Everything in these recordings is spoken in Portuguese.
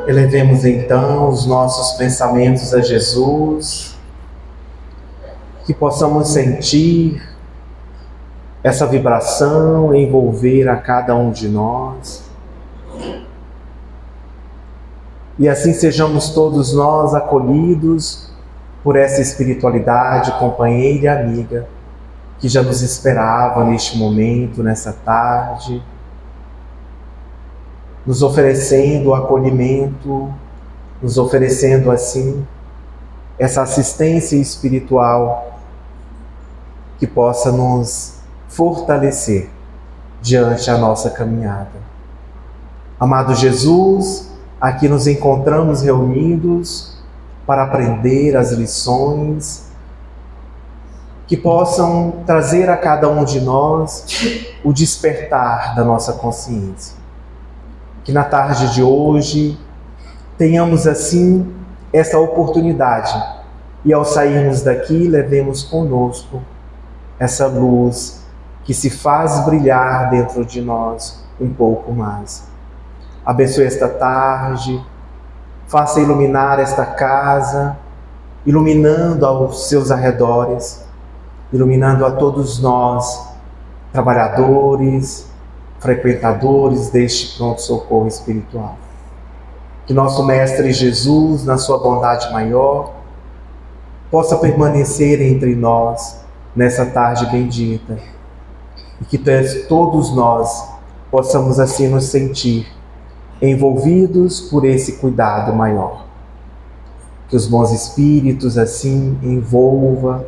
Elevemos então os nossos pensamentos a Jesus, que possamos sentir essa vibração envolver a cada um de nós. E assim sejamos todos nós acolhidos por essa espiritualidade companheira e amiga que já nos esperava neste momento, nessa tarde, nos oferecendo o acolhimento, nos oferecendo assim essa assistência espiritual que possa nos fortalecer diante da nossa caminhada. Amado Jesus, aqui nos encontramos reunidos para aprender as lições que possam trazer a cada um de nós o despertar da nossa consciência. Que na tarde de hoje tenhamos assim essa oportunidade e ao sairmos daqui levemos conosco essa luz que se faz brilhar dentro de nós um pouco mais. Abençoe esta tarde, faça iluminar esta casa, iluminando aos seus arredores, iluminando a todos nós, trabalhadores, frequentadores deste pronto-socorro espiritual. Que nosso Mestre Jesus, na sua bondade maior, possa permanecer entre nós nessa tarde bendita e que todos nós possamos assim nos sentir envolvidos por esse cuidado maior. Que os bons espíritos assim envolva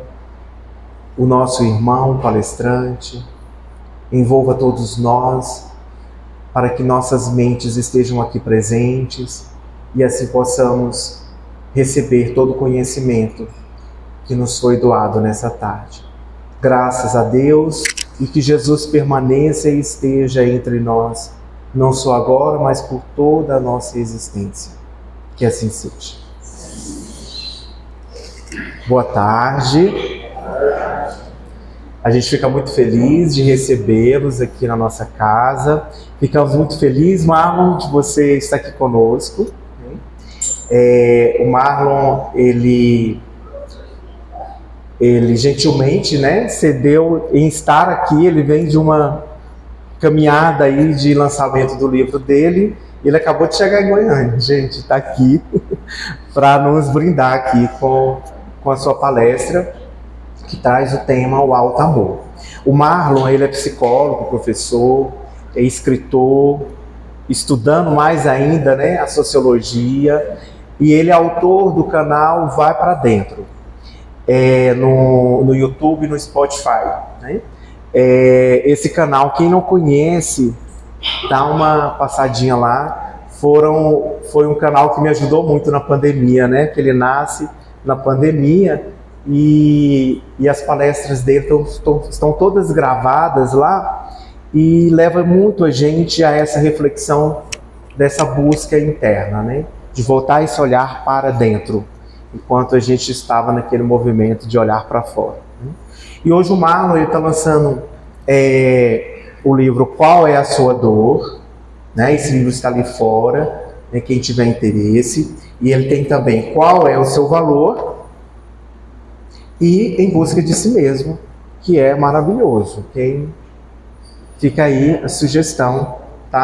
o nosso irmão palestrante, envolva todos nós, para que nossas mentes estejam aqui presentes e assim possamos receber todo o conhecimento que nos foi doado nessa tarde. Graças a Deus, e que Jesus permaneça e esteja entre nós, não só agora, mas por toda a nossa existência. Que assim seja. Boa tarde. A gente fica muito feliz de recebê-los aqui na nossa casa. Ficamos muito felizes, Marlon, de você estar aqui conosco. O Marlon, ele gentilmente, cedeu em estar aqui. Ele vem de uma caminhada aí de lançamento do livro dele. Ele acabou de chegar em Goiânia, gente, está aqui para nos brindar aqui com a sua palestra, que traz o tema O Alto Amor. O Marlon, ele é psicólogo, professor, é escritor, estudando mais ainda, a sociologia, e ele é autor do canal Vai Pra Dentro, no YouTube e no Spotify. Esse canal, quem não conhece, dá uma passadinha lá. Foi um canal que me ajudou muito na pandemia, que ele nasce na pandemia, e as palestras dele estão todas gravadas lá, e leva muito a gente a essa reflexão dessa busca interna, de voltar esse olhar para dentro, enquanto a gente estava naquele movimento de olhar para fora. E hoje o Marlon está lançando o livro Qual é a Sua Dor? Esse livro está ali fora, quem tiver interesse. E ele tem também Qual é o Seu Valor? E Em Busca de Si Mesmo, que é maravilhoso. Fica aí a sugestão,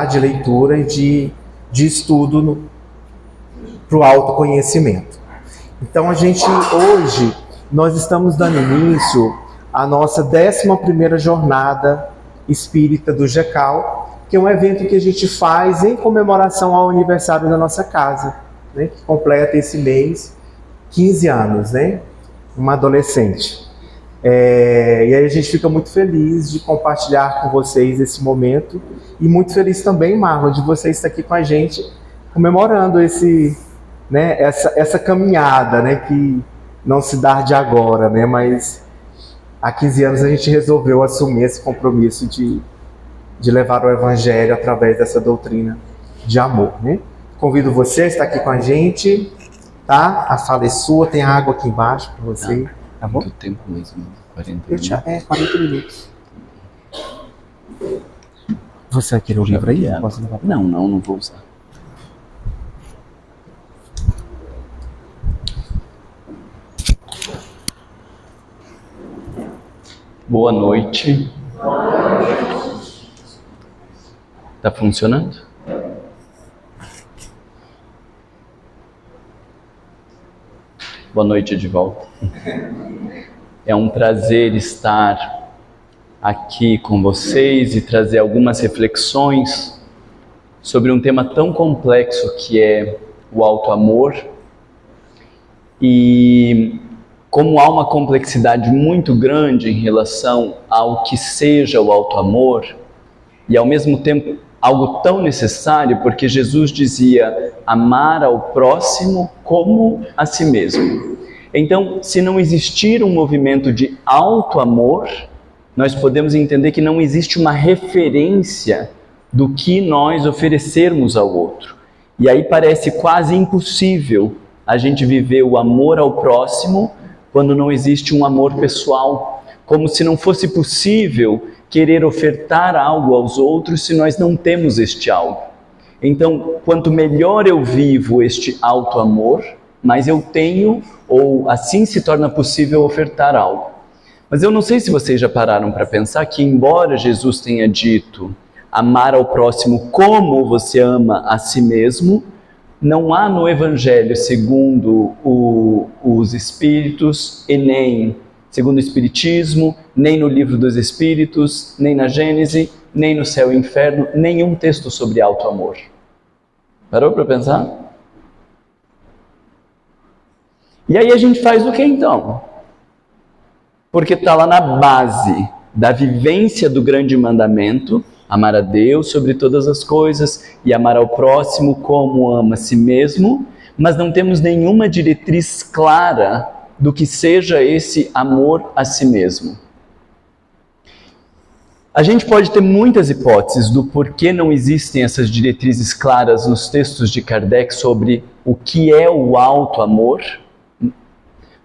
de leitura e de estudo para o autoconhecimento. Então hoje nós estamos dando início à nossa 11ª jornada espírita do GECAL, que é um evento que a gente faz em comemoração ao aniversário da nossa casa, que completa esse mês 15 anos, uma adolescente. E aí a gente fica muito feliz de compartilhar com vocês esse momento, e muito feliz também, Marlon, de você estar aqui com a gente, comemorando essa caminhada, que não se dá de agora, mas há 15 anos a gente resolveu assumir esse compromisso de levar o Evangelho através dessa doutrina de amor. Convido você a estar aqui com a gente, A fala é sua, tem água aqui embaixo para você, tá bom? Muito tempo mesmo, 40 minutos. 40 minutos. Você vai querer o livro aí? Não vou usar. Boa noite. Tá funcionando? Boa noite de volta. É um prazer estar aqui com vocês e trazer algumas reflexões sobre um tema tão complexo que é o auto-amor. E como há uma complexidade muito grande em relação ao que seja o auto-amor, e ao mesmo tempo algo tão necessário, porque Jesus dizia amar ao próximo como a si mesmo. Então, se não existir um movimento de auto-amor, nós podemos entender que não existe uma referência do que nós oferecermos ao outro. E aí parece quase impossível a gente viver o amor ao próximo quando não existe um amor pessoal, como se não fosse possível querer ofertar algo aos outros se nós não temos este algo. Então, quanto melhor eu vivo este auto-amor, mais eu tenho, ou assim se torna possível ofertar algo. Mas eu não sei se vocês já pararam para pensar que, embora Jesus tenha dito amar ao próximo como você ama a si mesmo, não há no Evangelho, segundo os Espíritos, e nem segundo o Espiritismo, nem no Livro dos Espíritos, nem na Gênese, nem no Céu e Inferno, nenhum texto sobre auto-amor. Parou para pensar? E aí a gente faz o que então? Porque está lá na base da vivência do grande mandamento, amar a Deus sobre todas as coisas e amar ao próximo como ama a si mesmo, mas não temos nenhuma diretriz clara do que seja esse amor a si mesmo. A gente pode ter muitas hipóteses do porquê não existem essas diretrizes claras nos textos de Kardec sobre o que é o auto-amor,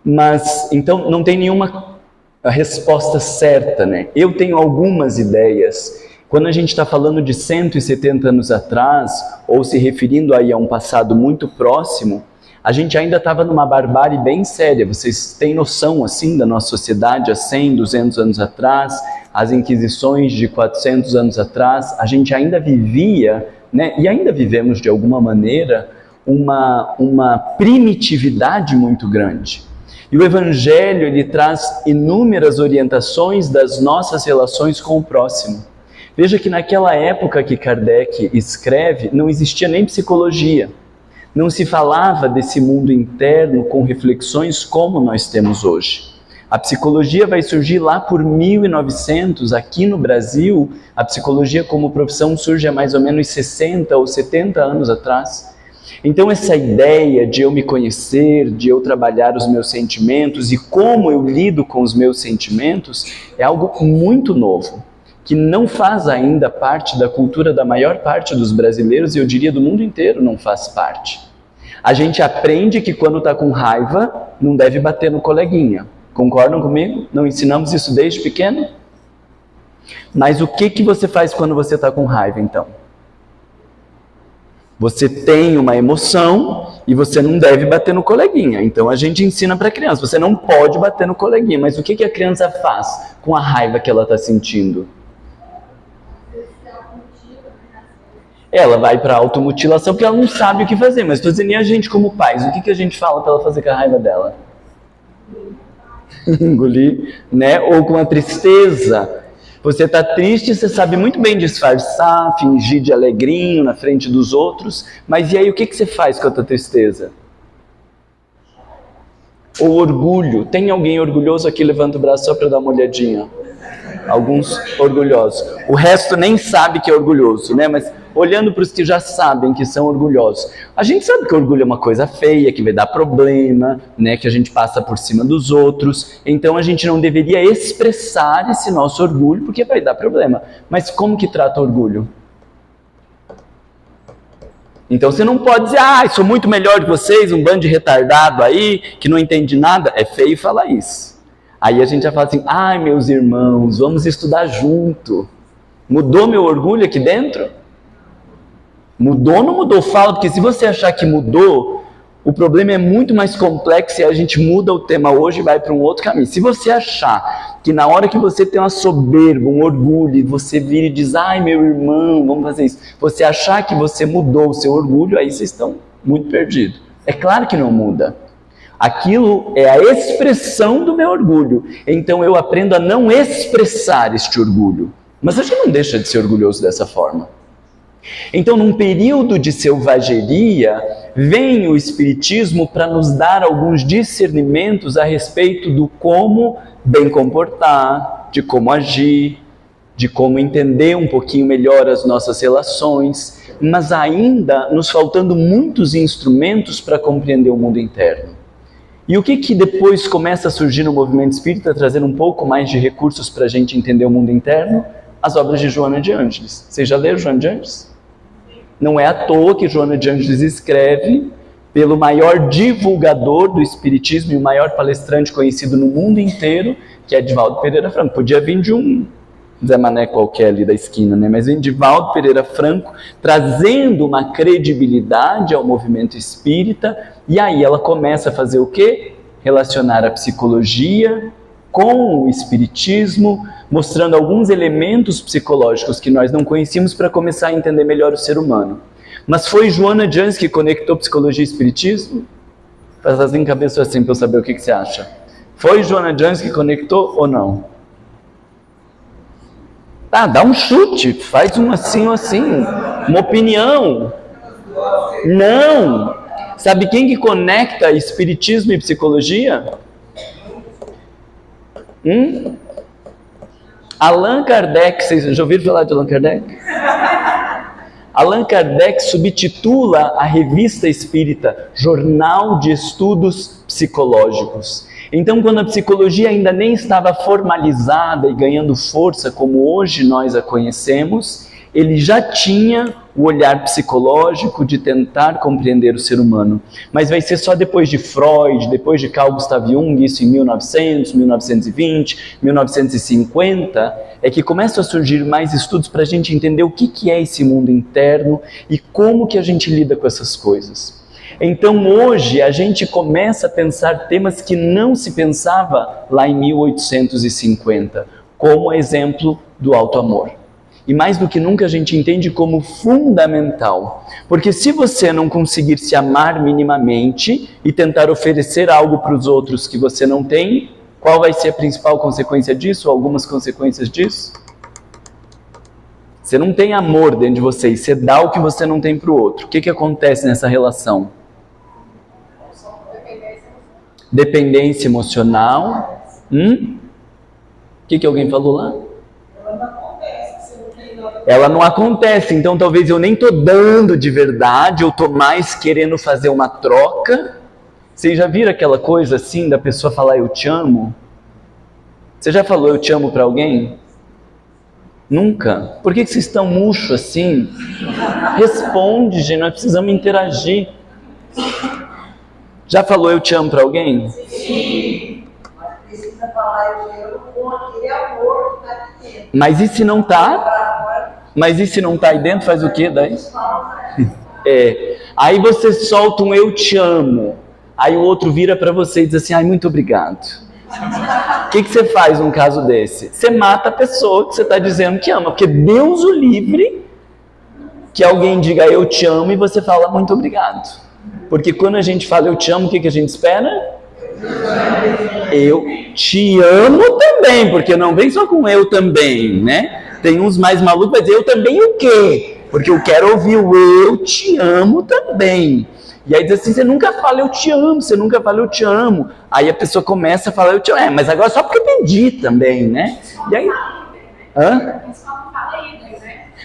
mas então não tem nenhuma resposta certa, né? Eu tenho algumas ideias. Quando a gente está falando de 170 anos atrás, ou se referindo aí a um passado muito próximo, a gente ainda estava numa barbárie bem séria. Vocês têm noção, assim, da nossa sociedade há 100, 200 anos atrás, as inquisições de 400 anos atrás, a gente ainda vivia, né, e ainda vivemos de alguma maneira, uma primitividade muito grande. E o Evangelho, ele traz inúmeras orientações das nossas relações com o próximo. Veja que naquela época que Kardec escreve, não existia nem psicologia. Não se falava desse mundo interno com reflexões como nós temos hoje. A psicologia vai surgir lá por 1900, aqui no Brasil, a psicologia como profissão surge há mais ou menos 60 ou 70 anos atrás. Então essa ideia de eu me conhecer, de eu trabalhar os meus sentimentos e como eu lido com os meus sentimentos, é algo muito novo, que não faz ainda parte da cultura da maior parte dos brasileiros, e eu diria do mundo inteiro não faz parte. A gente aprende que quando está com raiva, não deve bater no coleguinha. Concordam comigo? Não ensinamos isso desde pequeno? Mas o que você faz quando você está com raiva, então? Você tem uma emoção e você não deve bater no coleguinha. Então a gente ensina para a criança, você não pode bater no coleguinha. Mas o que a criança faz com a raiva que ela está sentindo? Ela vai para a automutilação porque ela não sabe o que fazer. Mas estou dizendo, e a gente como pais, o que a gente fala para ela fazer com a raiva dela? Engolir, né? Ou com a tristeza. Você está triste, você sabe muito bem disfarçar, fingir de alegrinho na frente dos outros, mas e aí o que você faz com a tua tristeza? Ou orgulho. Tem alguém orgulhoso aqui? Levanta o braço só para dar uma olhadinha. Alguns orgulhosos. O resto nem sabe que é orgulhoso, né? Mas olhando para os que já sabem que são orgulhosos. A gente sabe que orgulho é uma coisa feia, que vai dar problema, né? Que a gente passa por cima dos outros. Então a gente não deveria expressar esse nosso orgulho, porque vai dar problema. Mas como que trata o orgulho? Então você não pode dizer, sou muito melhor que vocês, um bando de retardado aí, que não entende nada. É feio falar isso. Aí a gente já fala assim, meus irmãos, vamos estudar junto. Mudou meu orgulho aqui dentro? Mudou ou não mudou? Fala, porque se você achar que mudou, o problema é muito mais complexo e a gente muda o tema hoje e vai para um outro caminho. Se você achar que na hora que você tem uma soberba, um orgulho, e você vira e diz, ai meu irmão, vamos fazer isso, você achar que você mudou o seu orgulho, aí vocês estão muito perdidos. É claro que não muda. Aquilo é a expressão do meu orgulho. Então eu aprendo a não expressar este orgulho. Mas a gente não deixa de ser orgulhoso dessa forma. Então, num período de selvageria, vem o Espiritismo para nos dar alguns discernimentos a respeito do como bem comportar, de como agir, de como entender um pouquinho melhor as nossas relações, mas ainda nos faltando muitos instrumentos para compreender o mundo interno. E o que depois começa a surgir no movimento espírita, trazendo um pouco mais de recursos para a gente entender o mundo interno? As obras de Joana de Ângeles. Vocês já leram Joana de Ângeles? Não é à toa que Joana de Ângeles escreve pelo maior divulgador do espiritismo e o maior palestrante conhecido no mundo inteiro, que é Divaldo Pereira Franco. Podia vir de um Zé Mané qualquer ali da esquina, né? Mas vem Divaldo Pereira Franco trazendo uma credibilidade ao movimento espírita, e aí ela começa a fazer o quê? Relacionar a psicologia com o espiritismo, mostrando alguns elementos psicológicos que nós não conhecíamos para começar a entender melhor o ser humano. Mas foi Joana de Ângeles que conectou psicologia e espiritismo? Faz assim, cabeça assim, para eu saber o que você acha. Foi Joana de Ângeles que conectou ou não? Tá, dá um chute, faz um assim ou assim, uma opinião. Não! Sabe quem que conecta espiritismo e psicologia? Allan Kardec. Vocês já ouviram falar de Allan Kardec? Allan Kardec subtitula a revista espírita Jornal de Estudos Psicológicos. Então, quando a psicologia ainda nem estava formalizada e ganhando força como hoje nós a conhecemos, ele já tinha o olhar psicológico de tentar compreender o ser humano. Mas vai ser só depois de Freud, depois de Carl Gustav Jung, isso em 1900, 1920, 1950, é que começam a surgir mais estudos para a gente entender o que é esse mundo interno e como que a gente lida com essas coisas. Então hoje a gente começa a pensar temas que não se pensava lá em 1850, como exemplo do auto-amor. E mais do que nunca a gente entende como fundamental, porque se você não conseguir se amar minimamente e tentar oferecer algo para os outros que você não tem, qual vai ser a principal consequência disso, ou algumas consequências disso? Você não tem amor dentro de você e você dá o que você não tem para o outro. O que acontece nessa relação? Dependência emocional. O que alguém falou lá? Ela não acontece, então talvez eu nem estou dando de verdade, eu estou mais querendo fazer uma troca. Vocês já viram aquela coisa assim da pessoa falar eu te amo? Você já falou eu te amo para alguém? Nunca? Por que vocês estão murchos assim? Responde, gente, nós precisamos interagir. Já falou eu te amo para alguém? Sim. Mas precisa falar eu te amo com aquele amor que está aqui dentro. Mas e se não está? Mas e se não está aí dentro, faz o quê daí? Aí você solta um eu te amo. Aí o outro vira para você e diz assim, ai, muito obrigado. O que você faz num caso desse? Você mata a pessoa que você está dizendo que ama, porque Deus o livre que alguém diga eu te amo e você fala muito obrigado. Porque quando a gente fala eu te amo, o que a gente espera? Eu te amo também, porque não vem só com eu também, né? Tem uns mais malucos, mas eu também o quê? Porque eu quero ouvir o eu te amo também. E aí diz assim, você nunca fala eu te amo, você nunca fala eu te amo. Aí a pessoa começa a falar eu te amo, mas agora só porque eu pedi também, né? E aí...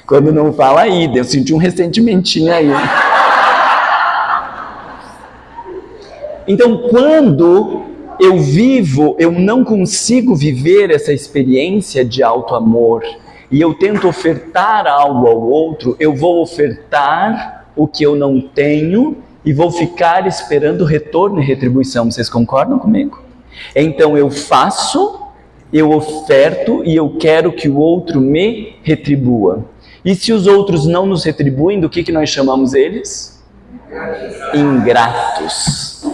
Quando não fala idem, eu senti um ressentimentinho aí. Então, quando eu não consigo viver essa experiência de auto-amor e eu tento ofertar algo ao outro, eu vou ofertar o que eu não tenho e vou ficar esperando retorno e retribuição. Vocês concordam comigo? Então eu faço, eu oferto e eu quero que o outro me retribua. E se os outros não nos retribuem, do que nós chamamos eles? Ingratos.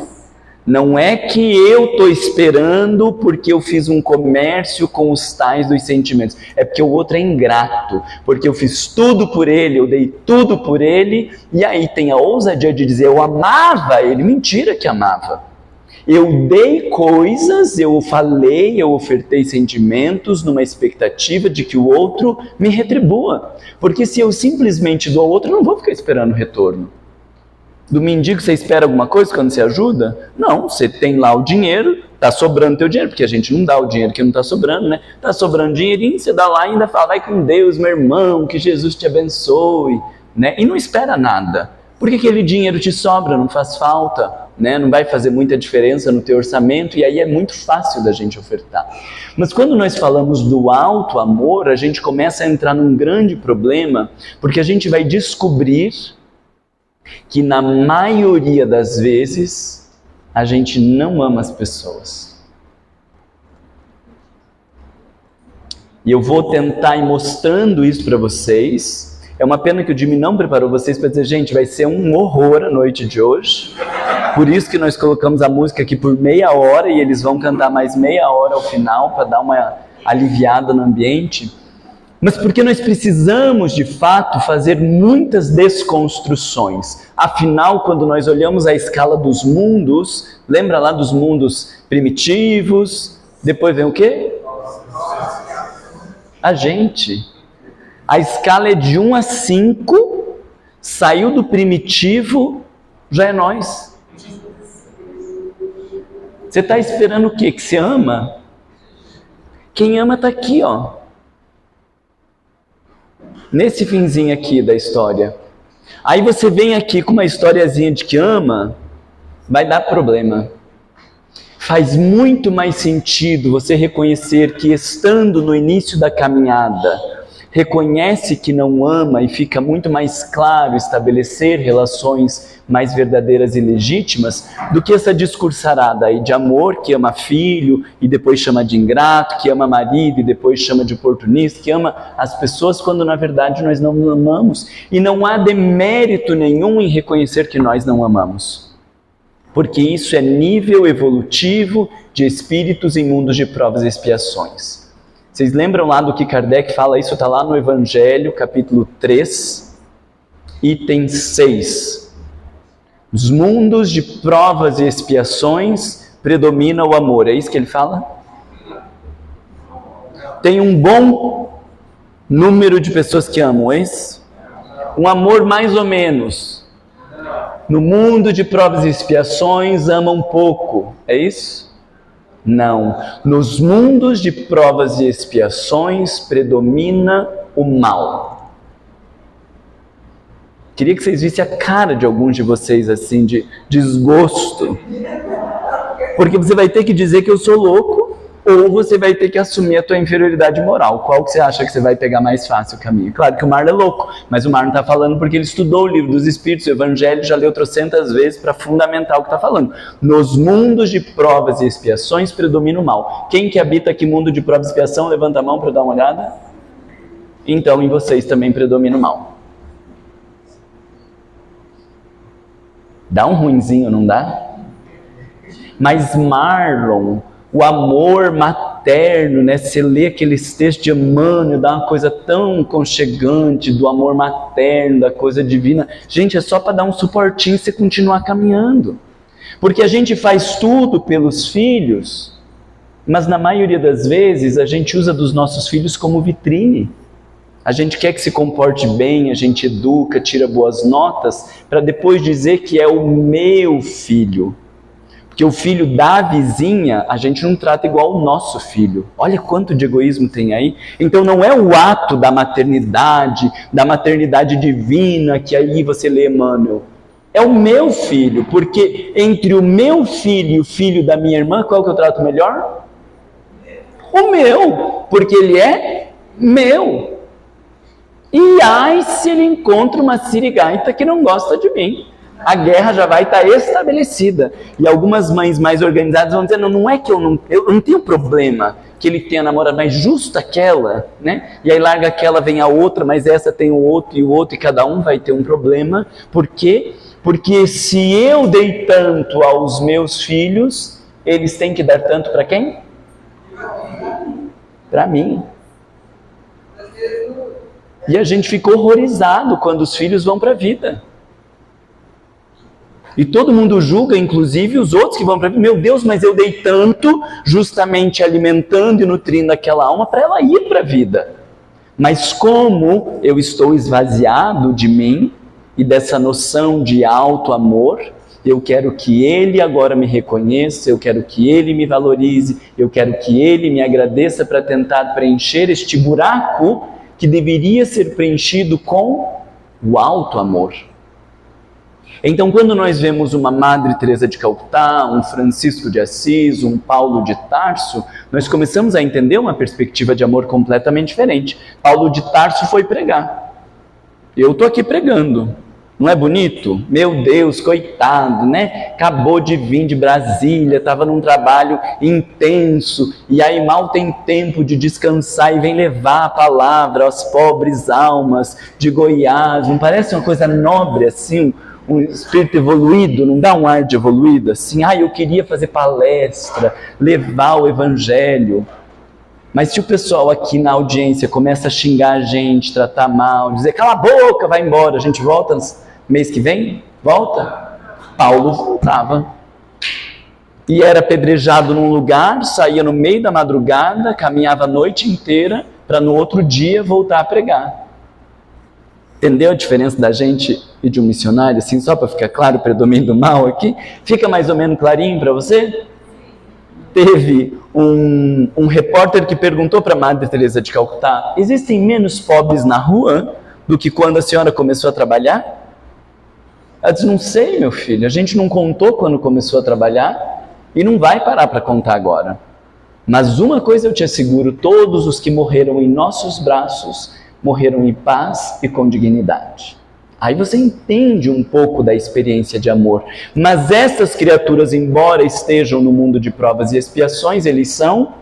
Não é que eu estou esperando porque eu fiz um comércio com os tais dos sentimentos. É porque o outro é ingrato, porque eu fiz tudo por ele, eu dei tudo por ele, e aí tem a ousadia de dizer, eu amava ele. Mentira que amava. Eu dei coisas, eu falei, eu ofertei sentimentos numa expectativa de que o outro me retribua. Porque se eu simplesmente dou ao outro, eu não vou ficar esperando retorno. Do mendigo você espera alguma coisa quando você ajuda? Não, você tem lá o dinheiro, está sobrando teu dinheiro, porque a gente não dá o dinheiro que não está sobrando, né? Está sobrando dinheirinho, você dá lá e ainda fala, vai com Deus, meu irmão, que Jesus te abençoe, né? E não espera nada, porque aquele dinheiro te sobra, não faz falta, né? Não vai fazer muita diferença no teu orçamento, e aí é muito fácil da gente ofertar. Mas quando nós falamos do alto amor, a gente começa a entrar num grande problema, porque a gente vai descobrir que na maioria das vezes a gente não ama as pessoas. E eu vou tentar ir mostrando isso para vocês. É uma pena que o Jimmy não preparou vocês para dizer, gente, vai ser um horror a noite de hoje. Por isso que nós colocamos a música aqui por meia hora e eles vão cantar mais meia hora ao final para dar uma aliviada no ambiente. Mas porque nós precisamos, de fato, fazer muitas desconstruções. Afinal, quando nós olhamos a escala dos mundos, lembra lá dos mundos primitivos, depois vem o quê? A gente. A escala é de 1 a 5, saiu do primitivo, já é nós. Você está esperando o quê? Que você ama? Quem ama está aqui, ó. Nesse finzinho aqui da história. Aí você vem aqui com uma historiazinha de que ama, vai dar problema. Faz muito mais sentido você reconhecer que estando no início da caminhada, reconhece que não ama e fica muito mais claro estabelecer relações mais verdadeiras e legítimas do que essa discursarada aí de amor que ama filho e depois chama de ingrato, que ama marido e depois chama de oportunista, que ama as pessoas quando na verdade nós não amamos. E não há demérito nenhum em reconhecer que nós não amamos, porque isso é nível evolutivo de espíritos em mundos de provas e expiações. Vocês lembram lá do que Kardec fala? Isso está lá no Evangelho, capítulo 3, item 6. Nos mundos de provas e expiações predomina o amor. É isso que ele fala? Tem um bom número de pessoas que amam, é isso? Um amor mais ou menos. No mundo de provas e expiações amam pouco, é isso? Não, nos mundos de provas e expiações predomina o mal. Queria que vocês vissem a cara de alguns de vocês assim, de desgosto. Porque você vai ter que dizer que eu sou louco, ou você vai ter que assumir a tua inferioridade moral. Qual que você acha que você vai pegar mais fácil o caminho? Claro que o Marlon é louco, mas o Marlon está falando porque ele estudou o livro dos Espíritos, o Evangelho, já leu trocentas vezes para fundamentar o que está falando. Nos mundos de provas e expiações predomina o mal. Quem que habita aqui mundo de provas e expiação? Levanta a mão para dar uma olhada. Então em vocês também predomina o mal. Dá um ruinzinho, não dá? Mas Marlon, o amor materno, né? Você lê aqueles textos de Emmanuel, dá uma coisa tão aconchegante do amor materno, da coisa divina. Gente, é só para dar um suportinho e você continuar caminhando. Porque a gente faz tudo pelos filhos, mas na maioria das vezes a gente usa dos nossos filhos como vitrine. A gente quer que se comporte bem, a gente educa, tira boas notas, para depois dizer que é o meu filho. Porque o filho da vizinha, a gente não trata igual o nosso filho. Olha quanto de egoísmo tem aí. Então não é o ato da maternidade divina, que aí você lê Emmanuel. É o meu filho, porque entre o meu filho e o filho da minha irmã, qual que eu trato melhor? O meu, porque ele é meu. E ai se ele encontra uma sirigaita que não gosta de mim. A guerra já vai estar estabelecida. E algumas mães mais organizadas vão dizer, não é que eu não tenho problema que ele tenha namorado, mas justo aquela, né? E aí larga aquela, vem a outra, mas essa tem o outro, e cada um vai ter um problema. Por quê? Porque se eu dei tanto aos meus filhos, eles têm que dar tanto para quem? Para mim. E a gente fica horrorizado quando os filhos vão para a vida. E todo mundo julga, inclusive os outros que vão para a vida. Meu Deus, mas eu dei tanto, justamente alimentando e nutrindo aquela alma para ela ir para a vida. Mas como eu estou esvaziado de mim e dessa noção de auto-amor, eu quero que ele agora me reconheça, eu quero que ele me valorize, eu quero que ele me agradeça para tentar preencher este buraco que deveria ser preenchido com o auto-amor. Então, quando nós vemos uma Madre Teresa de Calcutá, um Francisco de Assis, um Paulo de Tarso, nós começamos a entender uma perspectiva de amor completamente diferente. Paulo de Tarso foi pregar. Eu estou aqui pregando. Não é bonito? Meu Deus, coitado, né? Acabou de vir de Brasília, estava num trabalho intenso, e aí mal tem tempo de descansar e vem levar a palavra às pobres almas de Goiás. Não parece uma coisa nobre assim? Um espírito evoluído, não dá um ar de evoluído assim? Eu queria fazer palestra, levar o evangelho. Mas se o pessoal aqui na audiência começa a xingar a gente, tratar mal, dizer cala a boca, vai embora, a gente volta mês que vem? Volta? Paulo voltava. E era apedrejado num lugar, saía no meio da madrugada, caminhava a noite inteira para no outro dia voltar a pregar. Entendeu a diferença da gente e de um missionário? Assim, só para ficar claro o predomínio do mal aqui? Fica mais ou menos clarinho para você? Teve um repórter que perguntou para a Madre Teresa de Calcutá: existem menos pobres na rua do que quando a senhora começou a trabalhar? Ela disse: não sei, meu filho, a gente não contou quando começou a trabalhar e não vai parar para contar agora. Mas uma coisa eu te asseguro: todos os que morreram em nossos braços morreram em paz e com dignidade. Aí você entende um pouco da experiência de amor. Mas essas criaturas, embora estejam no mundo de provas e expiações, eles são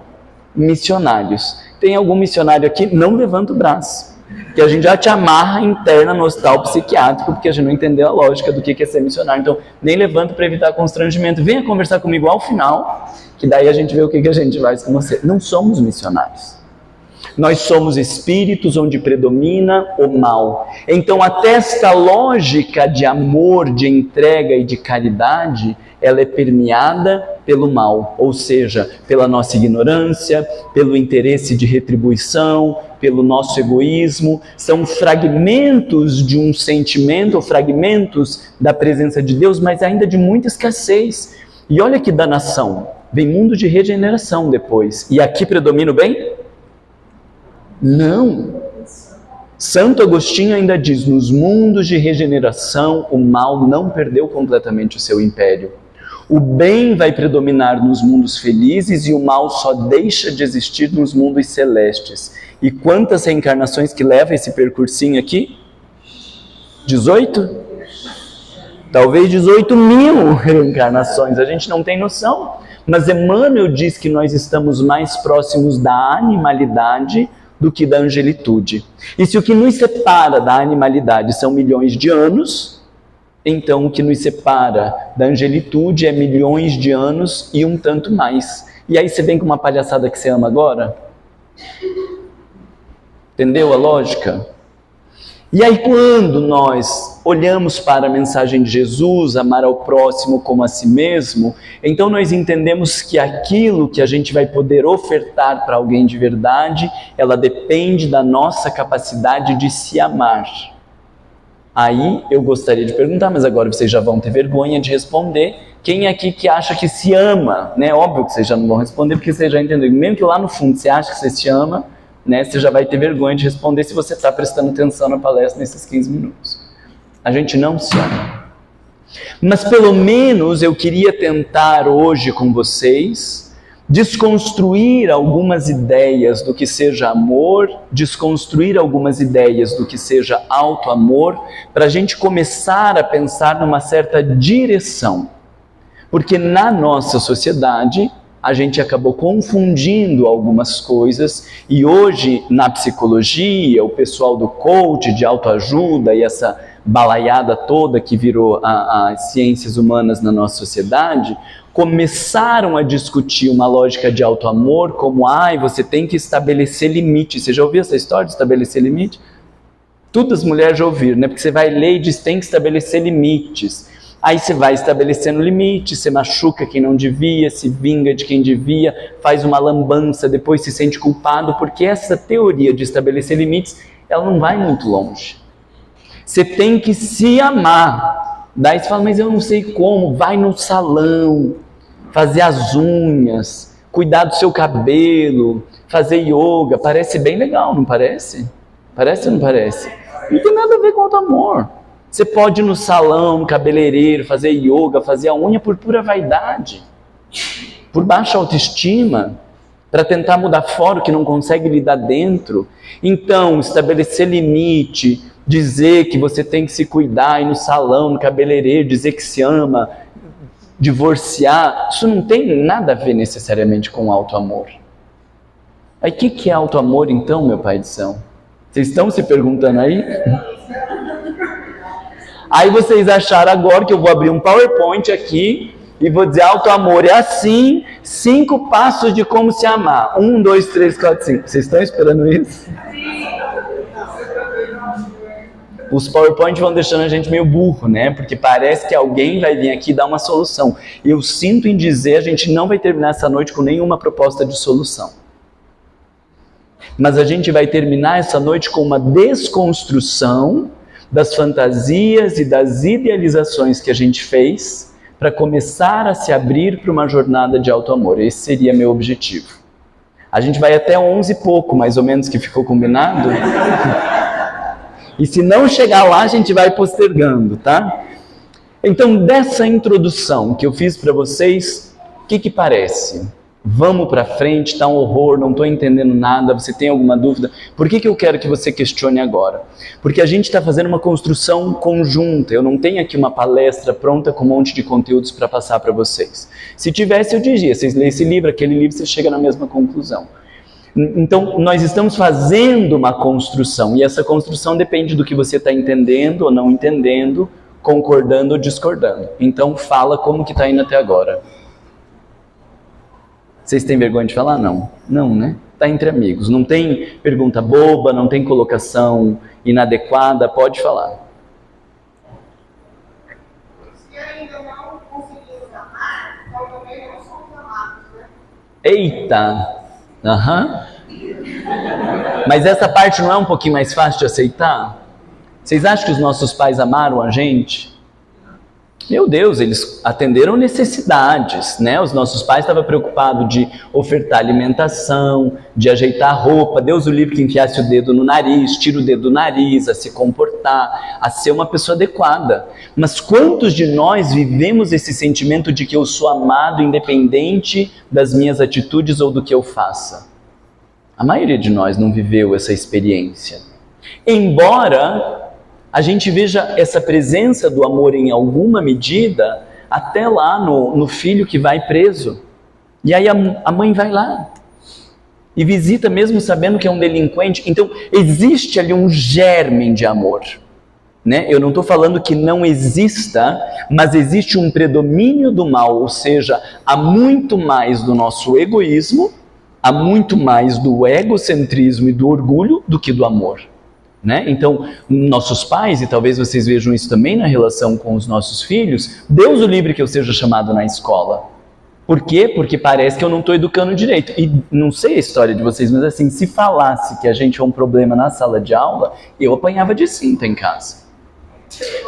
missionários. Tem algum missionário aqui? Não levanta o braço, que a gente já te amarra interna no hospital psiquiátrico, porque a gente não entendeu a lógica do que é ser missionário. Então, nem levanta para evitar constrangimento. Venha conversar comigo ao final, que daí a gente vê o que a gente faz com você. Não somos missionários. Nós somos espíritos onde predomina o mal. Então, até esta lógica de amor, de entrega e de caridade, ela é permeada pelo mal, ou seja, pela nossa ignorância, pelo interesse de retribuição, pelo nosso egoísmo. São fragmentos de um sentimento, ou fragmentos da presença de Deus, mas ainda de muita escassez. E olha que danação, vem mundo de regeneração depois. E aqui predomina o bem? Não. Santo Agostinho ainda diz: nos mundos de regeneração, o mal não perdeu completamente o seu império. O bem vai predominar nos mundos felizes e o mal só deixa de existir nos mundos celestes. E quantas reencarnações que leva esse percursinho aqui? 18? Talvez 18.000 reencarnações, a gente não tem noção. Mas Emmanuel diz que nós estamos mais próximos da animalidade do que da angelitude. E se o que nos separa da animalidade são milhões de anos, então o que nos separa da angelitude é milhões de anos e um tanto mais. E aí você vem com uma palhaçada que você ama agora? Entendeu a lógica? E aí quando nós olhamos para a mensagem de Jesus, amar ao próximo como a si mesmo, então nós entendemos que aquilo que a gente vai poder ofertar para alguém de verdade, ela depende da nossa capacidade de se amar. Aí eu gostaria de perguntar, mas agora vocês já vão ter vergonha de responder, quem aqui que acha que se ama? Né? Óbvio que vocês já não vão responder, porque vocês já entenderam. Mesmo que lá no fundo você acha que você se ama, né, você já vai ter vergonha de responder se você está prestando atenção na palestra nesses 15 minutos. A gente não se ama. Mas pelo menos eu queria tentar hoje com vocês desconstruir algumas ideias do que seja amor, desconstruir algumas ideias do que seja auto-amor, para a gente começar a pensar numa certa direção. Porque na nossa sociedade a gente acabou confundindo algumas coisas e hoje na psicologia, o pessoal do coach, de autoajuda e essa balaiada toda que virou as ciências humanas na nossa sociedade, começaram a discutir uma lógica de auto-amor como, você tem que estabelecer limite. Você já ouviu essa história de estabelecer limite? Todas as mulheres já ouviram, né? Porque você vai ler e diz, tem que estabelecer limites. Aí você vai estabelecendo limite, você machuca quem não devia, se vinga de quem devia, faz uma lambança, depois se sente culpado, porque essa teoria de estabelecer limites, ela não vai muito longe. Você tem que se amar. Daí você fala, mas eu não sei como, vai no salão, fazer as unhas, cuidar do seu cabelo, fazer yoga, parece bem legal, não parece? Parece ou não parece? Não tem nada a ver com auto-amor. Você pode ir no salão, cabeleireiro, fazer yoga, fazer a unha por pura vaidade, por baixa autoestima, para tentar mudar fora o que não consegue lidar dentro. Então, estabelecer limite, dizer que você tem que se cuidar, ir no salão, no cabeleireiro, dizer que se ama, divorciar, isso não tem nada a ver necessariamente com auto-amor. Aí o que é auto-amor então, meu pai de céu? Vocês estão se perguntando aí? Aí vocês acharam agora que eu vou abrir um PowerPoint aqui e vou dizer auto-amor é assim, 5 passos de como se amar. 1, 2, 3, 4, 5. Vocês estão esperando isso? Os PowerPoint vão deixando a gente meio burro, né? Porque parece que alguém vai vir aqui dar uma solução. E eu sinto em dizer, a gente não vai terminar essa noite com nenhuma proposta de solução. Mas a gente vai terminar essa noite com uma desconstrução das fantasias e das idealizações que a gente fez para começar a se abrir para uma jornada de auto-amor. Esse seria meu objetivo. A gente vai até 11 e pouco, mais ou menos, que ficou combinado. E se não chegar lá, a gente vai postergando, tá? Então, dessa introdução que eu fiz para vocês, o que parece? Vamos para frente, tá um horror, não estou entendendo nada, você tem alguma dúvida? Por que eu quero que você questione agora? Porque a gente está fazendo uma construção conjunta, eu não tenho aqui uma palestra pronta com um monte de conteúdos para passar para vocês. Se tivesse, eu diria, vocês leem esse livro, aquele livro, você chega na mesma conclusão. Então, nós estamos fazendo uma construção, e essa construção depende do que você está entendendo ou não entendendo, concordando ou discordando. Então, fala como que está indo até agora. Vocês têm vergonha de falar? Não. Não, né? Está entre amigos. Não tem pergunta boba, não tem colocação inadequada, pode falar. Se ainda não conseguimos amar, então também não somos amados, né? Eita! Mas essa parte não é um pouquinho mais fácil de aceitar? Vocês acham que os nossos pais amaram a gente? Meu Deus, eles atenderam necessidades, né? Os nossos pais estavam preocupados de ofertar alimentação, de ajeitar a roupa. Deus o livre que enfiasse o dedo no nariz, tira o dedo do nariz, a se comportar, a ser uma pessoa adequada. Mas quantos de nós vivemos esse sentimento de que eu sou amado independente das minhas atitudes ou do que eu faça? A maioria de nós não viveu essa experiência. Embora a gente veja essa presença do amor em alguma medida até lá no filho que vai preso. E aí a mãe vai lá e visita mesmo sabendo que é um delinquente. Então existe ali um germe de amor, né? Eu não estou falando que não exista, mas existe um predomínio do mal, ou seja, há muito mais do nosso egoísmo, há muito mais do egocentrismo e do orgulho do que do amor. Né? Então, nossos pais, e talvez vocês vejam isso também na relação com os nossos filhos, Deus o livre que eu seja chamado na escola. Por quê? Porque parece que eu não estou educando direito. E não sei a história de vocês, mas assim, se falasse que a gente é um problema na sala de aula, eu apanhava de cinta em casa.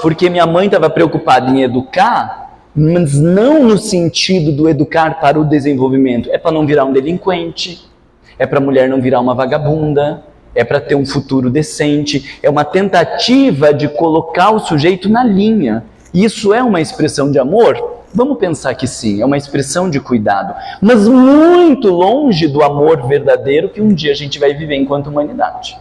Porque minha mãe estava preocupada em educar, mas não no sentido do educar para o desenvolvimento. É para não virar um delinquente, é para a mulher não virar uma vagabunda, é para ter um futuro decente, é uma tentativa de colocar o sujeito na linha. Isso é uma expressão de amor? Vamos pensar que sim, é uma expressão de cuidado, mas muito longe do amor verdadeiro que um dia a gente vai viver enquanto humanidade.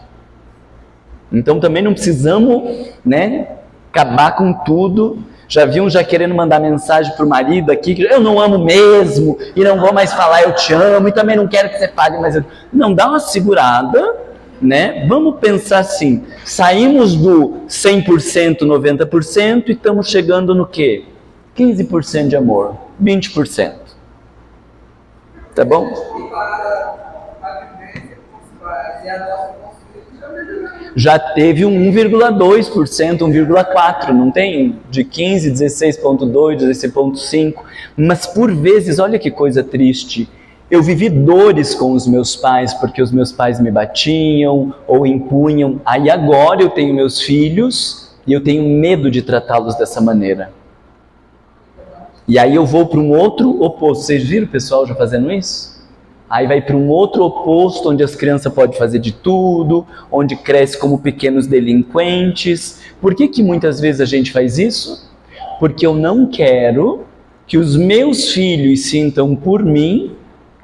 Então também não precisamos, né, acabar com tudo. Já vi um já querendo mandar mensagem para o marido aqui, que eu não amo mesmo, e não vou mais falar eu te amo, e também não quero que você fale, mas não, dá uma segurada. né? Vamos pensar assim, saímos do 100%, 90% e estamos chegando no quê? 15% de amor, 20%. Tá bom? Já teve um 1,2%, 1,4%, não tem? De 15, 16,2, 16,5%. Mas por vezes, olha que coisa triste, eu vivi dores com os meus pais, porque os meus pais me batiam ou impunham. Aí agora eu tenho meus filhos e eu tenho medo de tratá-los dessa maneira. E aí eu vou para um outro oposto. Vocês viram o pessoal já fazendo isso? Aí vai para um outro oposto, onde as crianças podem fazer de tudo, onde cresce como pequenos delinquentes. Por que muitas vezes a gente faz isso? Porque eu não quero que os meus filhos sintam por mim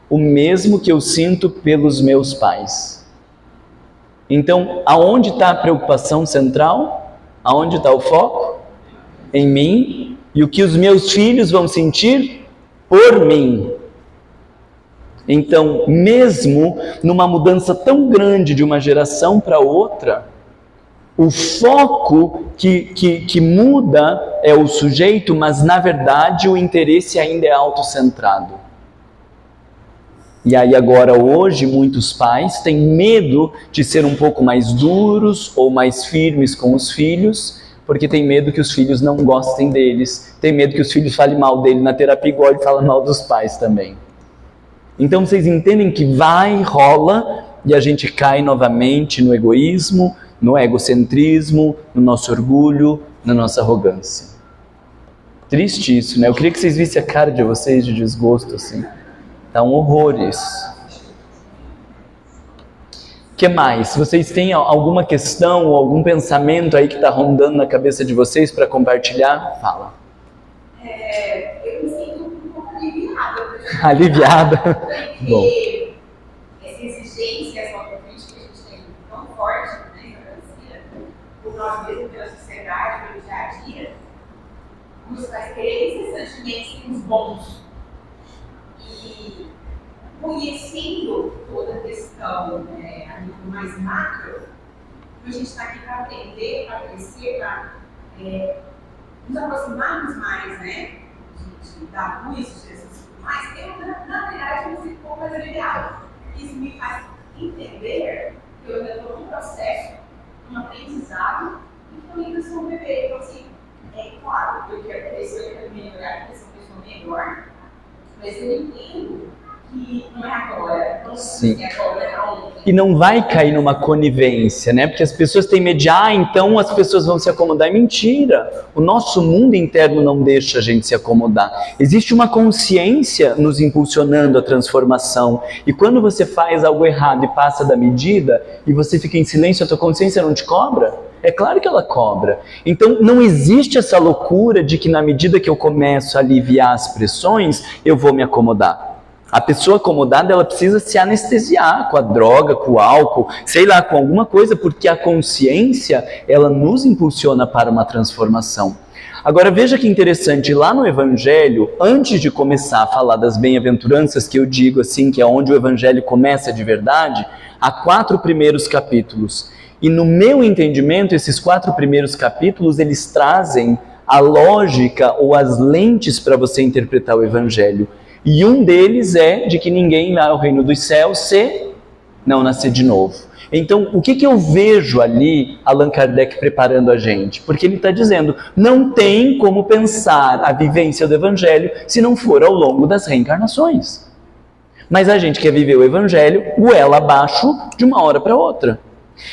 o mesmo que eu sinto pelos meus pais. Então, aonde está a preocupação central? Aonde está o foco? Em mim. E o que os meus filhos vão sentir por mim. Então, mesmo numa mudança tão grande de uma geração para outra, o foco que muda é o sujeito, mas na verdade o interesse ainda é autocentrado. E aí agora hoje muitos pais têm medo de ser um pouco mais duros ou mais firmes com os filhos, porque tem medo que os filhos não gostem deles, tem medo que os filhos falem mal dele na terapia igual ele fala mal dos pais também. Então vocês entendem que vai, rola, e a gente cai novamente no egoísmo, no egocentrismo, no nosso orgulho, na nossa arrogância. Triste isso, né? Eu queria que vocês vissem a cara de vocês de desgosto, assim. Tá um horror isso. O que mais? Se vocês têm alguma questão ou algum pensamento aí que está rondando na cabeça de vocês para compartilhar, fala. Eu me sinto um pouco aliviada. Aliviada? Bom. Essa exigência autocrítica que a gente tem tão forte, né, por nós mesmos, pela sociedade, pelo dia a dia, nos faz querer incessantemente sermos bons. E conhecendo toda a questão a nível mais macro, a gente está aqui para aprender, para crescer, para nos aproximarmos mais, né, de dar luz de Jesus e tudo mais. Eu, na verdade, me sinto um pouco mais aliviado. Isso me faz entender que eu ainda estou num processo, num aprendizado, e que eu ainda sou um bebê. Então, assim, é claro que eu quero crescer, eu quero melhorar, eu quero ser uma pessoa melhor, mas eu entendo que não é agora, não é agora, é ontem. E não vai cair numa conivência, né? Porque as pessoas têm medo de, então as pessoas vão se acomodar. É mentira. O nosso mundo interno não deixa a gente se acomodar. Existe uma consciência nos impulsionando a transformação. E quando você faz algo errado e passa da medida, e você fica em silêncio, a tua consciência não te cobra? É claro que ela cobra. Então não existe essa loucura de que na medida que eu começo a aliviar as pressões, eu vou me acomodar. A pessoa acomodada, ela precisa se anestesiar com a droga, com o álcool, sei lá, com alguma coisa, porque a consciência, ela nos impulsiona para uma transformação. Agora veja que interessante, lá no Evangelho, antes de começar a falar das bem-aventuranças, que eu digo assim, que é onde o Evangelho começa de verdade, há 4 primeiros capítulos. E no meu entendimento, esses 4 primeiros capítulos, eles trazem a lógica ou as lentes para você interpretar o Evangelho. E um deles é de que ninguém vai ao reino dos céus se não nascer de novo. Então, o que eu vejo ali, Allan Kardec preparando a gente? Porque ele está dizendo, não tem como pensar a vivência do Evangelho se não for ao longo das reencarnações. Mas a gente quer viver o Evangelho goela abaixo de uma hora para outra.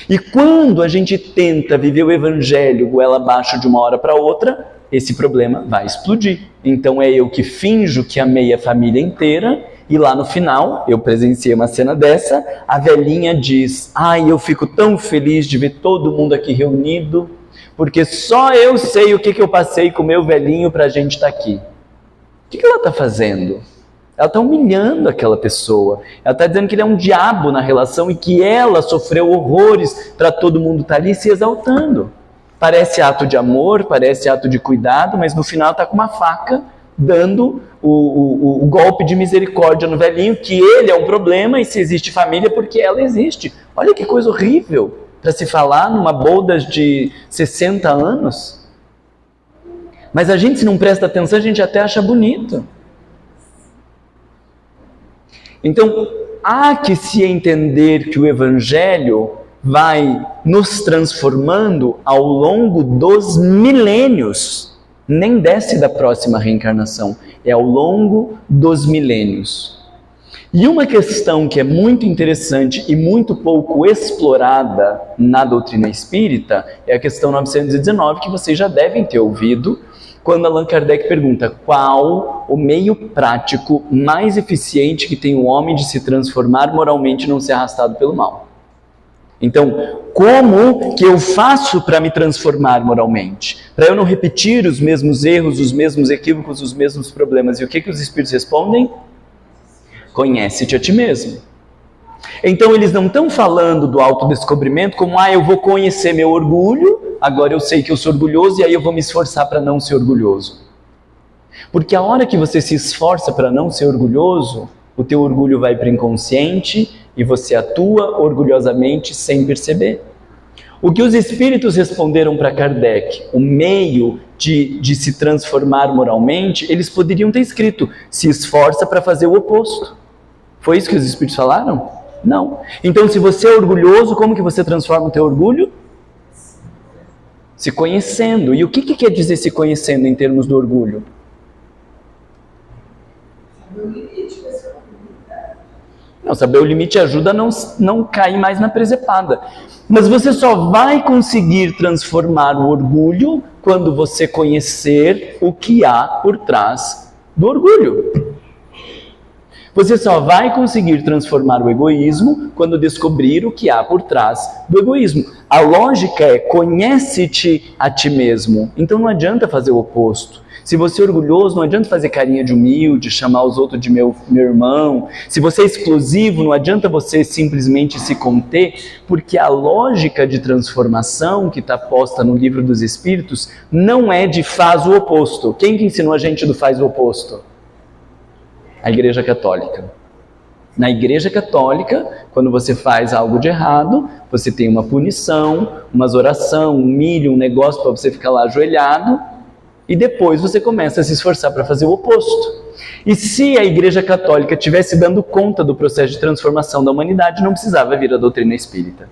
E quando a gente tenta viver o Evangelho goela abaixo de uma hora para outra, esse problema vai explodir. Então é eu que finjo que amei a família inteira e lá no final, eu presenciei uma cena dessa, a velhinha diz, eu fico tão feliz de ver todo mundo aqui reunido, porque só eu sei o que eu passei com o meu velhinho para a gente estar aqui. O que ela está fazendo? Ela está humilhando aquela pessoa. Ela está dizendo que ele é um diabo na relação e que ela sofreu horrores para todo mundo estar ali se exaltando. Parece ato de amor, parece ato de cuidado, mas no final está com uma faca dando o golpe de misericórdia no velhinho, que ele é um problema, e se existe família, porque ela existe. Olha que coisa horrível para se falar numa boda de 60 anos. Mas a gente, se não presta atenção, a gente até acha bonito. Então, há que se entender que o Evangelho vai nos transformando ao longo dos milênios. Nem desce da próxima reencarnação, é ao longo dos milênios. E uma questão que é muito interessante e muito pouco explorada na doutrina espírita é a questão 919, que vocês já devem ter ouvido, quando Allan Kardec pergunta qual o meio prático mais eficiente que tem o homem de se transformar moralmente e não ser arrastado pelo mal. Então, como que eu faço para me transformar moralmente? Para eu não repetir os mesmos erros, os mesmos equívocos, os mesmos problemas. E o que os Espíritos respondem? Conhece-te a ti mesmo. Então, eles não estão falando do autodescobrimento como, eu vou conhecer meu orgulho, agora eu sei que eu sou orgulhoso e aí eu vou me esforçar para não ser orgulhoso. Porque a hora que você se esforça para não ser orgulhoso, o teu orgulho vai para o inconsciente e você atua orgulhosamente sem perceber. O que os Espíritos responderam para Kardec, o meio de se transformar moralmente, eles poderiam ter escrito, se esforça para fazer o oposto. Foi isso que os Espíritos falaram? Não. Então, se você é orgulhoso, como que você transforma o teu orgulho? Se conhecendo. E o que quer dizer se conhecendo em termos do orgulho? Não, saber o limite ajuda a não cair mais na presepada. Mas você só vai conseguir transformar o orgulho quando você conhecer o que há por trás do orgulho. Você só vai conseguir transformar o egoísmo quando descobrir o que há por trás do egoísmo. A lógica é, conhece-te a ti mesmo. Então não adianta fazer o oposto. Se você é orgulhoso, não adianta fazer carinha de humilde, chamar os outros de meu irmão. Se você é explosivo, não adianta você simplesmente se conter, porque a lógica de transformação que está posta no Livro dos Espíritos não é de faz o oposto. Quem que ensinou a gente do faz o oposto? A Igreja Católica. Na Igreja Católica, quando você faz algo de errado, você tem uma punição, umas oração, um milho, um negócio para você ficar lá ajoelhado, e depois você começa a se esforçar para fazer o oposto. E se a Igreja Católica estivesse dando conta do processo de transformação da humanidade, não precisava vir a doutrina espírita.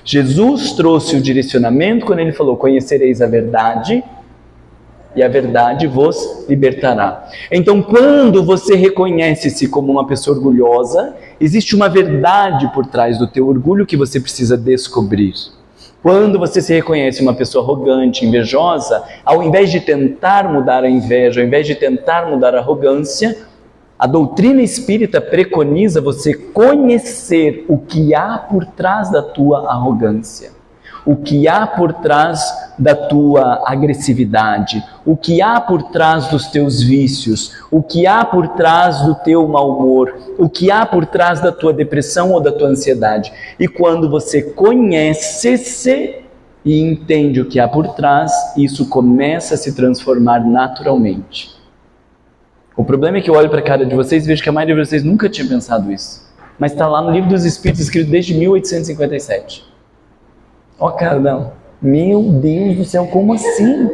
Jesus trouxe o direcionamento quando ele falou, conhecereis a verdade, e a verdade vos libertará. Então, quando você reconhece-se como uma pessoa orgulhosa, existe uma verdade por trás do teu orgulho que você precisa descobrir. Quando você se reconhece uma pessoa arrogante, invejosa, ao invés de tentar mudar a inveja, ao invés de tentar mudar a arrogância, a doutrina espírita preconiza você conhecer o que há por trás da tua arrogância, o que há por trás da tua agressividade, o que há por trás dos teus vícios, o que há por trás do teu mau humor, o que há por trás da tua depressão ou da tua ansiedade. E quando você conhece-se e entende o que há por trás, isso começa a se transformar naturalmente. O problema é que eu olho para a cara de vocês e vejo que a maioria de vocês nunca tinha pensado isso. Mas está lá no Livro dos Espíritos, escrito desde 1857. Ó, cara, não. Meu Deus do céu, como assim?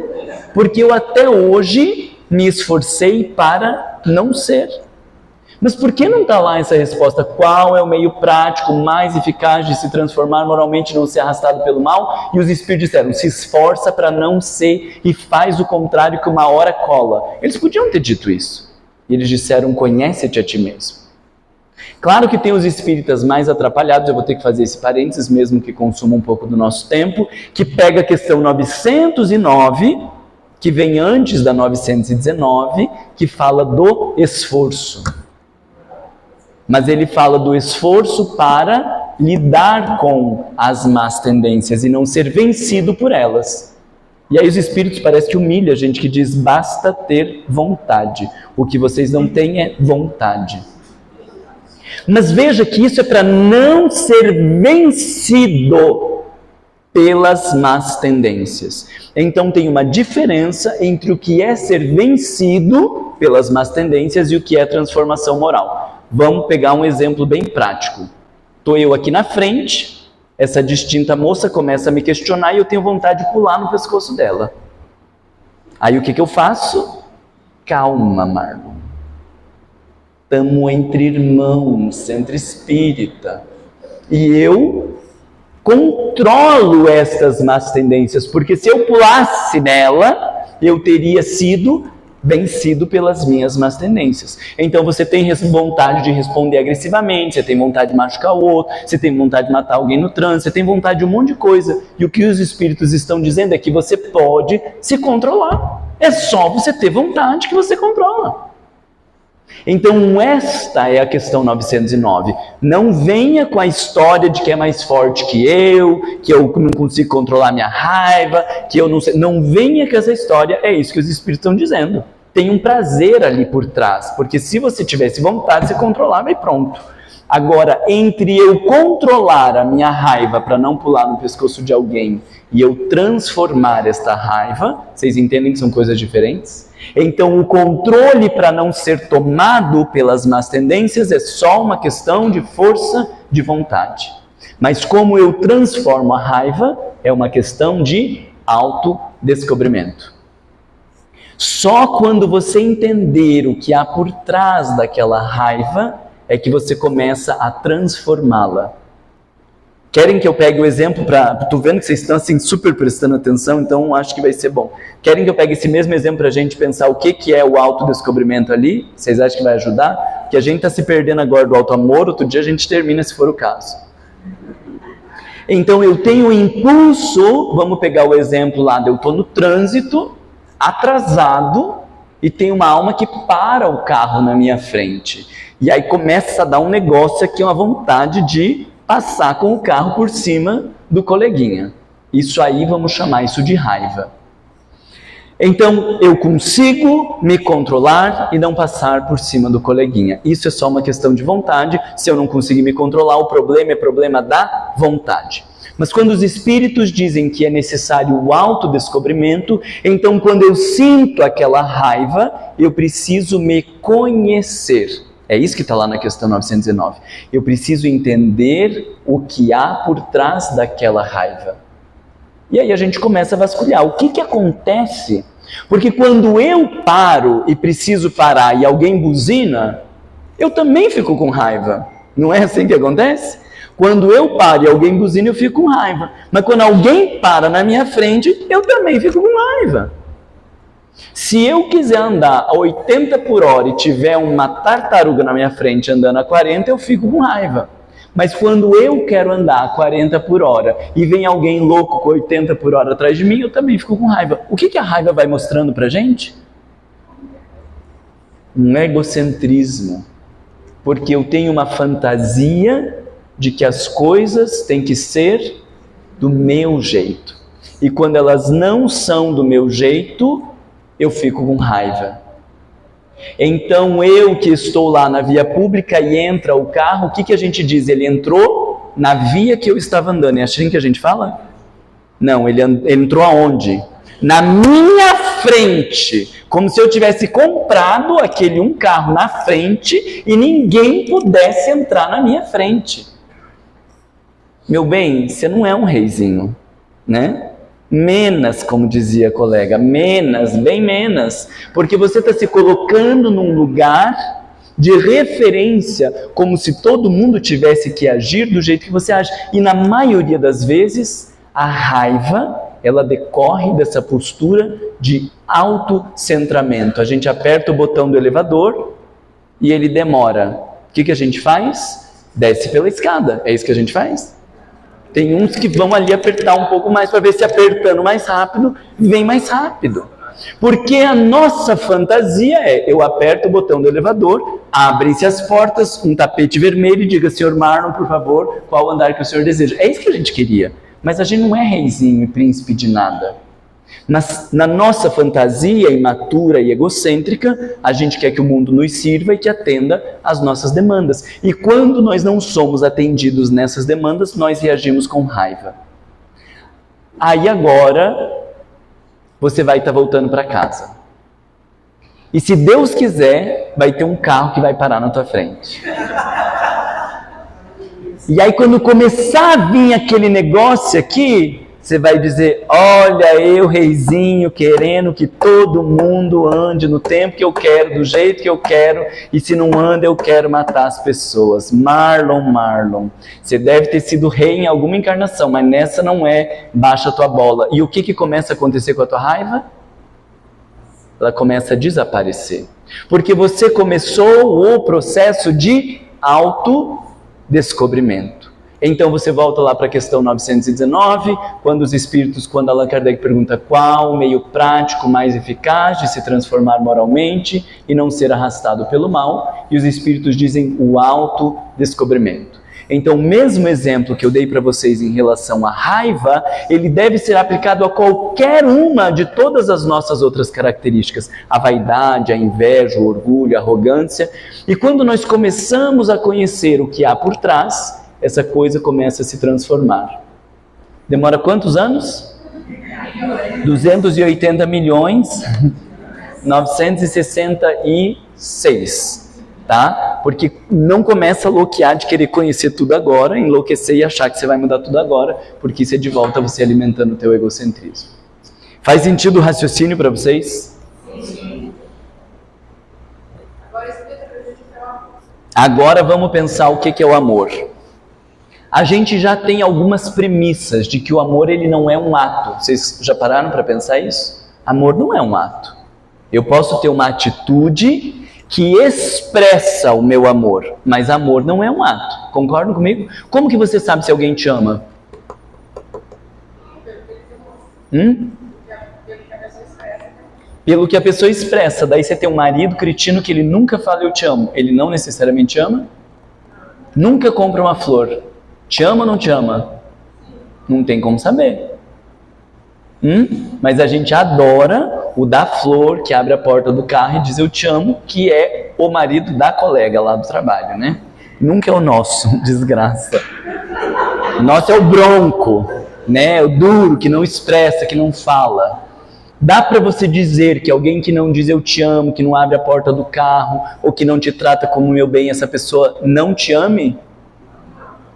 Porque eu até hoje me esforcei para não ser. Mas por que não está lá essa resposta? Qual é o meio prático mais eficaz de se transformar moralmente e não ser arrastado pelo mal? E os Espíritos disseram, se esforça para não ser e faz o contrário que uma hora cola. Eles podiam ter dito isso. E eles disseram, conhece-te a ti mesmo. Claro que tem os espíritas mais atrapalhados, eu vou ter que fazer esse parênteses, mesmo que consuma um pouco do nosso tempo, que pega a questão 909, que vem antes da 919, que fala do esforço. Mas ele fala do esforço para lidar com as más tendências e não ser vencido por elas. E aí os espíritos parecem que humilham a gente, que diz, basta ter vontade. O que vocês não têm é vontade. Mas veja que isso é para não ser vencido. pelas más tendências. Então tem uma diferença entre o que é ser vencido pelas más tendências e o que é transformação moral. Vamos pegar um exemplo bem prático. Estou eu aqui na frente, essa distinta moça começa a me questionar e eu tenho vontade de pular no pescoço dela. Aí o que eu faço? Calma, Marlon. Estamos entre irmãos, centro espírita. E eu controlo estas más tendências, porque se eu pulasse nela, eu teria sido vencido pelas minhas más tendências. Então você tem vontade de responder agressivamente, você tem vontade de machucar o outro, você tem vontade de matar alguém no trânsito, você tem vontade de um monte de coisa. E o que os espíritos estão dizendo é que você pode se controlar. É só você ter vontade que você controla. Então esta é a questão 909. Não venha com a história de que é mais forte que eu não consigo controlar minha raiva, que eu não sei. Não venha com essa história, é isso que os espíritos estão dizendo. Tem um prazer ali por trás, porque se você tivesse vontade, você controlava e pronto. Agora, entre eu controlar a minha raiva para não pular no pescoço de alguém e eu transformar esta raiva, vocês entendem que são coisas diferentes? Então o controle para não ser tomado pelas más tendências é só uma questão de força de vontade. Mas como eu transformo a raiva, é uma questão de autodescobrimento. Só quando você entender o que há por trás daquela raiva, é que você começa a transformá-la. Querem que eu pegue o exemplo para... Estou vendo que vocês estão assim super prestando atenção, então acho que vai ser bom. Querem que eu pegue esse mesmo exemplo para a gente pensar o que é o autodescobrimento ali? Vocês acham que vai ajudar? Que a gente está se perdendo agora do auto-amor, outro dia a gente termina se for o caso. Então eu tenho um impulso, vamos pegar o exemplo lá, eu estou no trânsito, atrasado, e tem uma alma que para o carro na minha frente. E aí começa a dar um negócio aqui, uma vontade de passar com o carro por cima do coleguinha. Isso aí, vamos chamar isso de raiva. Então, eu consigo me controlar e não passar por cima do coleguinha. Isso é só uma questão de vontade. Se eu não conseguir me controlar, o problema é problema da vontade. Mas quando os espíritos dizem que é necessário o autodescobrimento, então quando eu sinto aquela raiva, eu preciso me conhecer. É isso que está lá na questão 909. Eu preciso entender o que há por trás daquela raiva. E aí a gente começa a vasculhar. O que acontece? Porque quando eu paro e preciso parar e alguém buzina, eu também fico com raiva. Não é assim que acontece? Quando eu paro e alguém buzina, eu fico com raiva. Mas quando alguém para na minha frente, eu também fico com raiva. Se eu quiser andar a 80 por hora e tiver uma tartaruga na minha frente andando a 40, eu fico com raiva. Mas quando eu quero andar a 40 por hora e vem alguém louco com 80 por hora atrás de mim, eu também fico com raiva. O que a raiva vai mostrando pra gente? Um egocentrismo. Porque eu tenho uma fantasia de que as coisas têm que ser do meu jeito. E quando elas não são do meu jeito, eu fico com raiva. Então eu que estou lá na via pública e entra o carro, o que a gente diz? Ele entrou na via que eu estava andando. É assim que a gente fala? Não, ele entrou aonde? Na minha frente. Como se eu tivesse comprado um carro na frente e ninguém pudesse entrar na minha frente. Meu bem, você não é um reizinho, né? Menos, como dizia a colega, menos, bem menos, porque você está se colocando num lugar de referência, como se todo mundo tivesse que agir do jeito que você age. E na maioria das vezes, a raiva, ela decorre dessa postura de autocentramento. A gente aperta o botão do elevador e ele demora. O que a gente faz? Desce pela escada. É isso que a gente faz? Tem uns que vão ali apertar um pouco mais para ver se apertando mais rápido, vem mais rápido. Porque a nossa fantasia é, eu aperto o botão do elevador, abrem-se as portas, um tapete vermelho e diga, senhor Marlon, por favor, qual andar que o senhor deseja. É isso que a gente queria. Mas a gente não é reizinho e príncipe de nada. Na nossa fantasia imatura e egocêntrica, a gente quer que o mundo nos sirva e que atenda às nossas demandas. E quando nós não somos atendidos nessas demandas, nós reagimos com raiva. Aí agora você vai estar voltando para casa. E se Deus quiser, vai ter um carro que vai parar na tua frente. E aí quando começar a vir aquele negócio aqui, você vai dizer, olha eu, reizinho, querendo que todo mundo ande no tempo que eu quero, do jeito que eu quero, e se não anda eu quero matar as pessoas. Marlon, você deve ter sido rei em alguma encarnação, mas nessa não é, baixa a tua bola. E o que começa a acontecer com a tua raiva? Ela começa a desaparecer. Porque você começou o processo de autodescobrimento. Então você volta lá para a questão 919, quando Allan Kardec pergunta qual o meio prático mais eficaz de se transformar moralmente e não ser arrastado pelo mal, e os espíritos dizem o autodescobrimento. Então o mesmo exemplo que eu dei para vocês em relação à raiva, ele deve ser aplicado a qualquer uma de todas as nossas outras características, a vaidade, a inveja, o orgulho, a arrogância, e quando nós começamos a conhecer o que há por trás, essa coisa começa a se transformar. Demora quantos anos? 280 milhões, 966, tá? Porque não começa a loquear de querer conhecer tudo agora, enlouquecer e achar que você vai mudar tudo agora, porque isso é de volta você alimentando o teu egocentrismo. Faz sentido o raciocínio para vocês? Sim. Agora vamos pensar o que é o amor. A gente já tem algumas premissas de que o amor ele não é um ato. Vocês já pararam para pensar isso? Amor não é um ato. Eu posso ter uma atitude que expressa o meu amor, mas amor não é um ato. Concordam comigo? Como que você sabe se alguém te ama? Pelo que a pessoa expressa. Daí você tem um marido cretino que ele nunca fala eu te amo. Ele não necessariamente ama? Nunca compra uma flor. Te ama ou não te ama? Não tem como saber. Mas a gente adora o da flor, que abre a porta do carro e diz eu te amo, que é o marido da colega lá do trabalho, né? Nunca é o nosso, desgraça. O nosso é o bronco, né? O duro, que não expressa, que não fala. Dá para você dizer que alguém que não diz eu te amo, que não abre a porta do carro, ou que não te trata como meu bem, essa pessoa não te ame?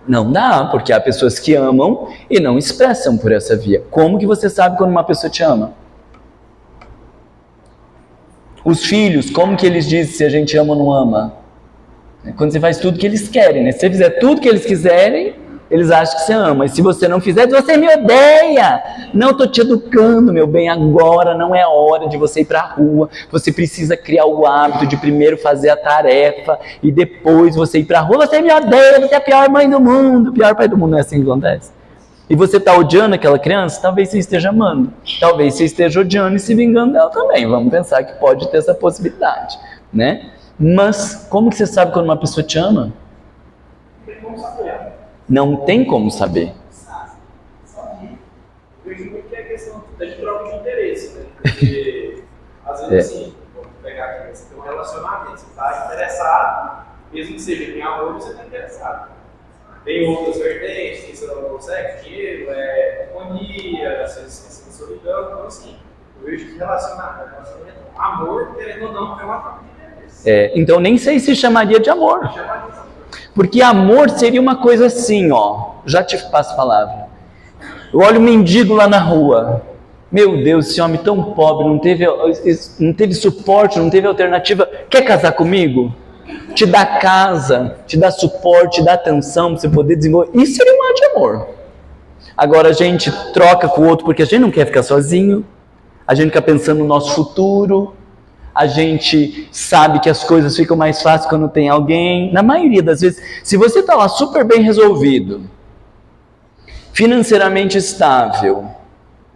Não dá, porque há pessoas que amam e não expressam por essa via. Como que você sabe quando uma pessoa te ama? Os filhos, como que eles dizem se a gente ama ou não ama? Quando você faz tudo que eles querem, né? Se você fizer tudo que eles quiserem, eles acham que você ama. E se você não fizer, você me odeia. Não, estou te educando, meu bem, agora não é hora de você ir para a rua. Você precisa criar o hábito de primeiro fazer a tarefa e depois você ir para a rua. Você me odeia, você é a pior mãe do mundo. O pior pai do mundo, não é assim que acontece? E você está odiando aquela criança? Talvez você esteja amando. Talvez você esteja odiando e se vingando dela também. Vamos pensar que pode ter essa possibilidade, né? Mas como que você sabe quando uma pessoa te ama? Não tem como saber. Eu vejo muito que é questão de troca de interesse, né? Porque, às vezes, assim, vamos pegar aqui, você tem um relacionamento, você está interessado, mesmo que seja em amor, você está interessado. Tem outras vertentes, que você não consegue, dinheiro, companhia, você se solidão, então, assim, eu vejo que relacionamento, amor, querendo ou não, é uma troca de interesse. Então, nem sei se chamaria de amor. Porque amor seria uma coisa assim, ó. Já te passo a palavra. Eu olho um mendigo lá na rua. Meu Deus, esse homem tão pobre, não teve suporte, não teve alternativa. Quer casar comigo? Te dá casa, te dá suporte, te dá atenção para você poder desenvolver. Isso seria um ato de amor. Agora a gente troca com o outro porque a gente não quer ficar sozinho. A gente fica pensando no nosso futuro. A gente sabe que as coisas ficam mais fáceis quando tem alguém. Na maioria das vezes, se você está lá super bem resolvido, financeiramente estável,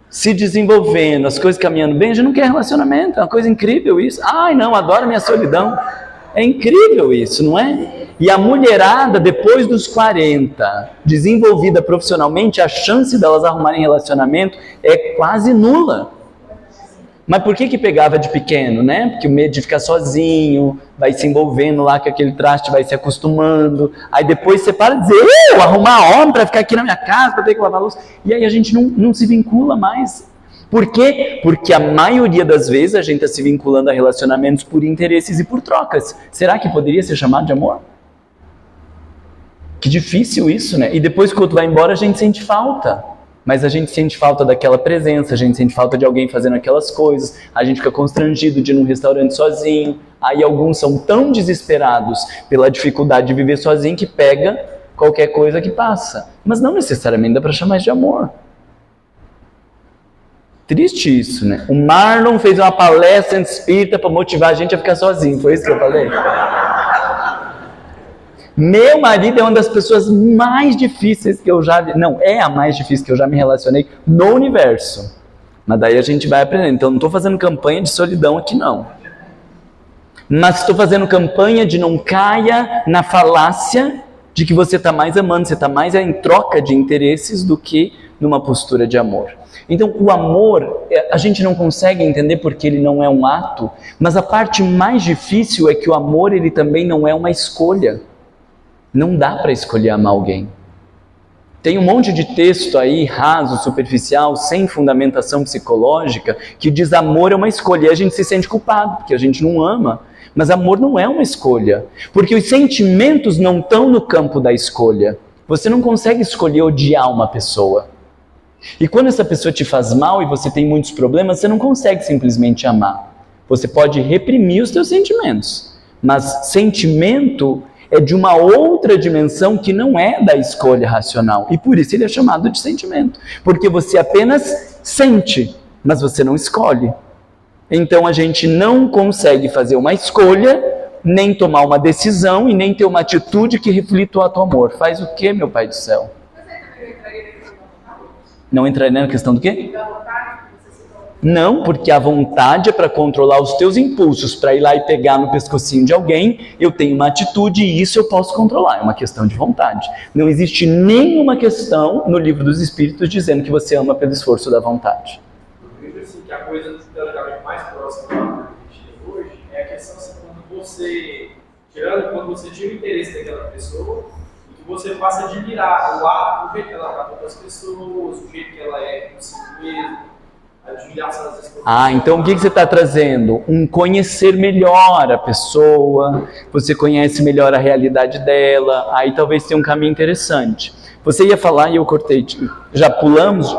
se desenvolvendo, as coisas caminhando bem, a gente não quer relacionamento. É uma coisa incrível isso. Ai não, adoro minha solidão. É incrível isso, não é? E a mulherada, depois dos 40, desenvolvida profissionalmente, a chance delas arrumarem relacionamento é quase nula. Mas por que pegava de pequeno, né? Porque o medo de ficar sozinho, vai se envolvendo lá com aquele traste, vai se acostumando. Aí depois você para de dizer, arrumar homem para ficar aqui na minha casa, para ter que lavar a louça. E aí a gente não se vincula mais. Por quê? Porque a maioria das vezes a gente está se vinculando a relacionamentos por interesses e por trocas. Será que poderia ser chamado de amor? Que difícil isso, né? E depois que o outro vai embora, a gente sente falta. Mas a gente sente falta daquela presença, a gente sente falta de alguém fazendo aquelas coisas, a gente fica constrangido de ir num restaurante sozinho. Aí alguns são tão desesperados pela dificuldade de viver sozinho que pega qualquer coisa que passa. Mas não necessariamente dá para chamar de amor. Triste isso, né? O Marlon fez uma palestra espírita para motivar a gente a ficar sozinho, foi isso que eu falei? Meu marido é uma das pessoas mais difíceis que eu já... Não, é a mais difícil que eu já me relacionei no universo. Mas daí a gente vai aprendendo. Então não estou fazendo campanha de solidão aqui não. Mas estou fazendo campanha de não caia na falácia de que você está mais amando, você está mais em troca de interesses do que numa postura de amor. Então o amor, a gente não consegue entender porque ele não é um ato, mas a parte mais difícil é que o amor ele também não é uma escolha. Não dá para escolher amar alguém. Tem um monte de texto aí, raso, superficial, sem fundamentação psicológica, que diz amor é uma escolha. E a gente se sente culpado, porque a gente não ama. Mas amor não é uma escolha. Porque os sentimentos não estão no campo da escolha. Você não consegue escolher odiar uma pessoa. E quando essa pessoa te faz mal e você tem muitos problemas, você não consegue simplesmente amar. Você pode reprimir os seus sentimentos. Mas sentimento é de uma outra dimensão que não é da escolha racional. E por isso ele é chamado de sentimento. Porque você apenas sente, mas você não escolhe. Então a gente não consegue fazer uma escolha, nem tomar uma decisão e nem ter uma atitude que reflita o ato amor. Faz o quê, meu Pai do céu? Não entraria na questão do quê? Não, porque a vontade é para controlar os teus impulsos, para ir lá e pegar no pescocinho de alguém. Eu tenho uma atitude e isso eu posso controlar, é uma questão de vontade. Não existe nenhuma questão no Livro dos Espíritos dizendo que você ama pelo esforço da vontade. Eu vejo assim que a coisa teoricamente mais próxima da gente tem hoje é a questão assim, quando você tira o interesse daquela pessoa e que você passa a admirar o ato, o jeito que ela trata outras pessoas, o jeito que ela é consigo mesmo. Então o que você está trazendo? Um conhecer melhor a pessoa, você conhece melhor a realidade dela, aí talvez tenha um caminho interessante. Você ia falar e eu cortei, já pulamos?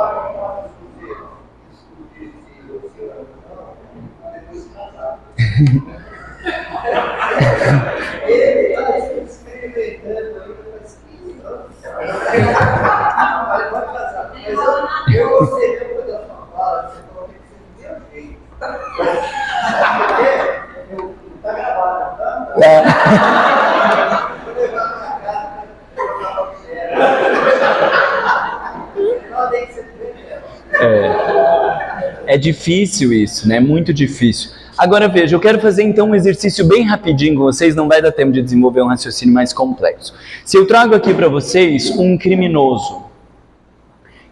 É difícil isso, né? Muito difícil. Agora veja, eu quero fazer então um exercício bem rapidinho com vocês, não vai dar tempo de desenvolver um raciocínio mais complexo. Se eu trago aqui para vocês um criminoso,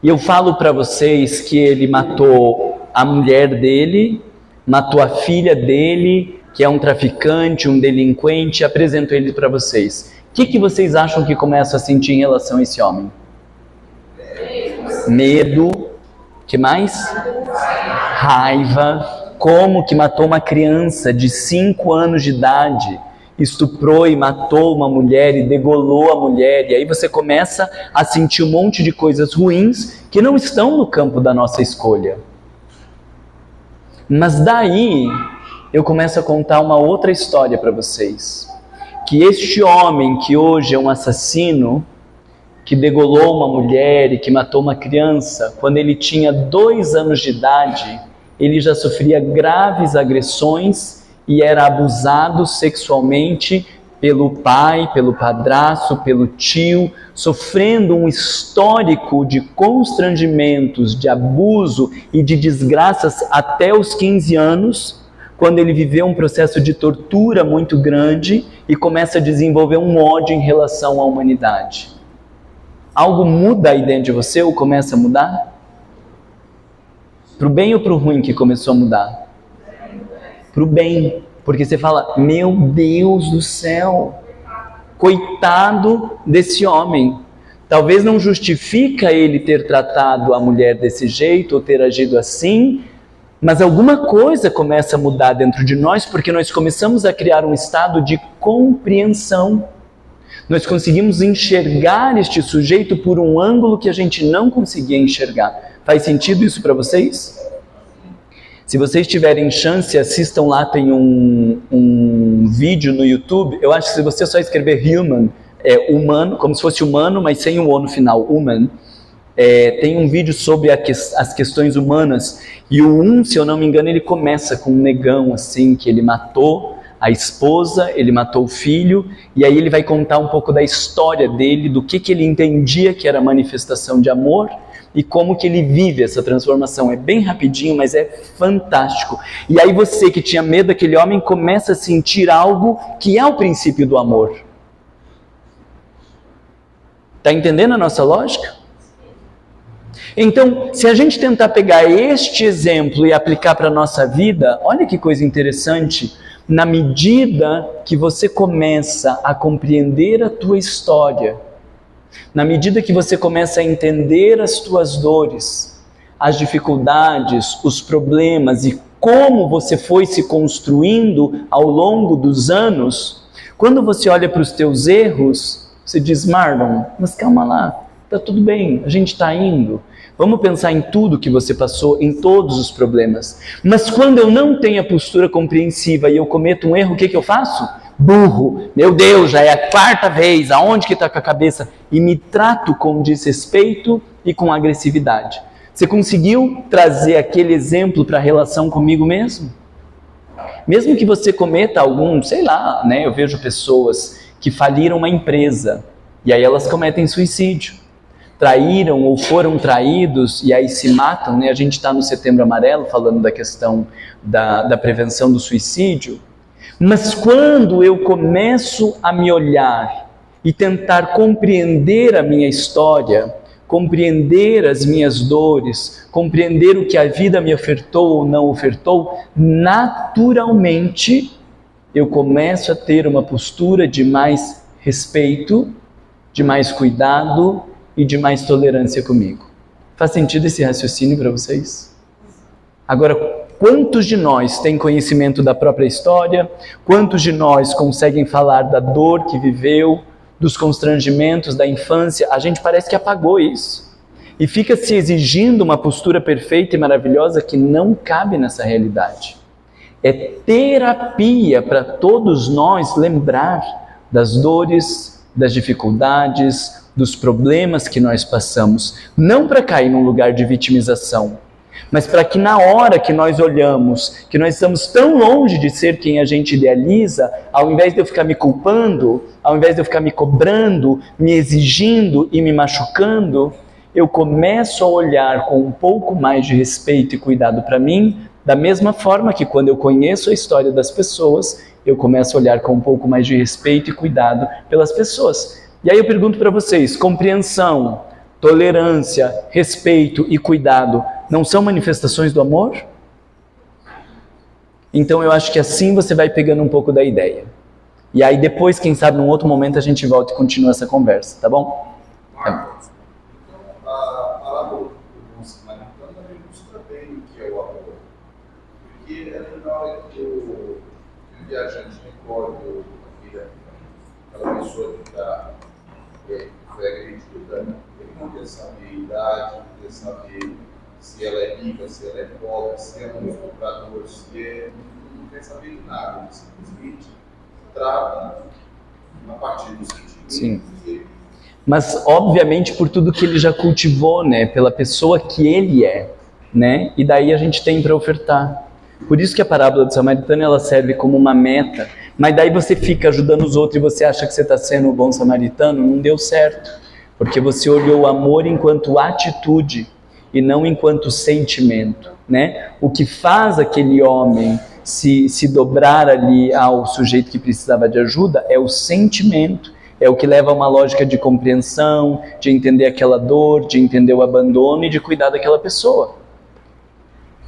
e eu falo para vocês que ele matou a mulher dele, matou a filha dele, que é um traficante, um delinquente, apresento ele para vocês. O que vocês acham que começam a sentir em relação a esse homem? Medo. Que mais? Raiva. Como que matou uma criança de 5 anos de idade, estuprou e matou uma mulher e degolou a mulher, e aí você começa a sentir um monte de coisas ruins que não estão no campo da nossa escolha. Mas daí eu começo a contar uma outra história para vocês, que este homem que hoje é um assassino, que degolou uma mulher e que matou uma criança, quando ele tinha 2 anos de idade, ele já sofria graves agressões e era abusado sexualmente pelo pai, pelo padrasto, pelo tio, sofrendo um histórico de constrangimentos, de abuso e de desgraças até os 15 anos, quando ele viveu um processo de tortura muito grande e começa a desenvolver um ódio em relação à humanidade. Algo muda aí dentro de você ou começa a mudar? Para o bem ou para o ruim que começou a mudar? para o bem. Porque você fala, meu Deus do céu, coitado desse homem. Talvez não justifica ele ter tratado a mulher desse jeito ou ter agido assim, mas alguma coisa começa a mudar dentro de nós, porque nós começamos a criar um estado de compreensão. Nós conseguimos enxergar este sujeito por um ângulo que a gente não conseguia enxergar. Faz sentido isso para vocês? Se vocês tiverem chance, assistam lá, tem um vídeo no YouTube. Eu acho que se você só escrever human, humano, como se fosse humano, mas sem o O no final, human, tem um vídeo sobre as questões humanas, e o se eu não me engano, ele começa com um negão, assim, que ele matou a esposa, ele matou o filho, e aí ele vai contar um pouco da história dele, do que ele entendia que era manifestação de amor, e como que ele vive essa transformação. É bem rapidinho, mas é fantástico. E aí você que tinha medo daquele homem, começa a sentir algo que é o princípio do amor. Está entendendo a nossa lógica? Então, se a gente tentar pegar este exemplo e aplicar para a nossa vida, olha que coisa interessante. Na medida que você começa a compreender a tua história, na medida que você começa a entender as tuas dores, as dificuldades, os problemas e como você foi se construindo ao longo dos anos, quando você olha para os teus erros, você diz, Marlon, mas calma lá, está tudo bem, a gente está indo. Vamos pensar em tudo que você passou, em todos os problemas. Mas quando eu não tenho a postura compreensiva e eu cometo um erro, o que eu faço? Burro, meu Deus, já é a 4ª vez, aonde que está com a cabeça? E me trato com desrespeito e com agressividade. Você conseguiu trazer aquele exemplo para a relação comigo mesmo? Mesmo que você cometa algum, sei lá, né? Eu vejo pessoas que faliram uma empresa e aí elas cometem suicídio. Traíram ou foram traídos e aí se matam, né? A gente está no Setembro Amarelo falando da questão da prevenção do suicídio. Mas quando eu começo a me olhar e tentar compreender a minha história, compreender as minhas dores, compreender o que a vida me ofertou ou não ofertou, naturalmente eu começo a ter uma postura de mais respeito, de mais cuidado e de mais tolerância comigo. Faz sentido esse raciocínio para vocês? Agora, quantos de nós têm conhecimento da própria história? Quantos de nós conseguem falar da dor que viveu, dos constrangimentos da infância? A gente parece que apagou isso. E fica se exigindo uma postura perfeita e maravilhosa que não cabe nessa realidade. É terapia para todos nós lembrar das dores, das dificuldades, dos problemas que nós passamos, não para cair num lugar de vitimização, mas para que na hora que nós olhamos, que nós estamos tão longe de ser quem a gente idealiza, ao invés de eu ficar me culpando, ao invés de eu ficar me cobrando, me exigindo e me machucando, eu começo a olhar com um pouco mais de respeito e cuidado para mim, da mesma forma que quando eu conheço a história das pessoas, eu começo a olhar com um pouco mais de respeito e cuidado pelas pessoas. E aí eu pergunto para vocês, compreensão, tolerância, respeito e cuidado não são manifestações do amor? Então eu acho que assim você vai pegando um pouco da ideia. E aí depois, quem sabe, num outro momento a gente volta e continua essa conversa, tá bom? Marcos, então a palavra do bom samaritano também ilustra bem o que é o amor. Porque na hora que o viajante recorda aquela pessoa que foi agredida, ele não quer saber a idade, não quer saber se ela é rica, se ela é pobre, se ela é um estuprador, não quer saber de nada, ele simplesmente trata a partir do sentido. Sim. Mas obviamente por tudo que ele já cultivou, né, pela pessoa que ele é, né, e daí a gente tem para ofertar. Por isso que a parábola do samaritano ela serve como uma meta. Mas daí você fica ajudando os outros e você acha que você está sendo um bom samaritano, não deu certo. Porque você olhou o amor enquanto atitude e não enquanto sentimento, né? O que faz aquele homem se dobrar ali ao sujeito que precisava de ajuda é o sentimento. É o que leva a uma lógica de compreensão, de entender aquela dor, de entender o abandono e de cuidar daquela pessoa.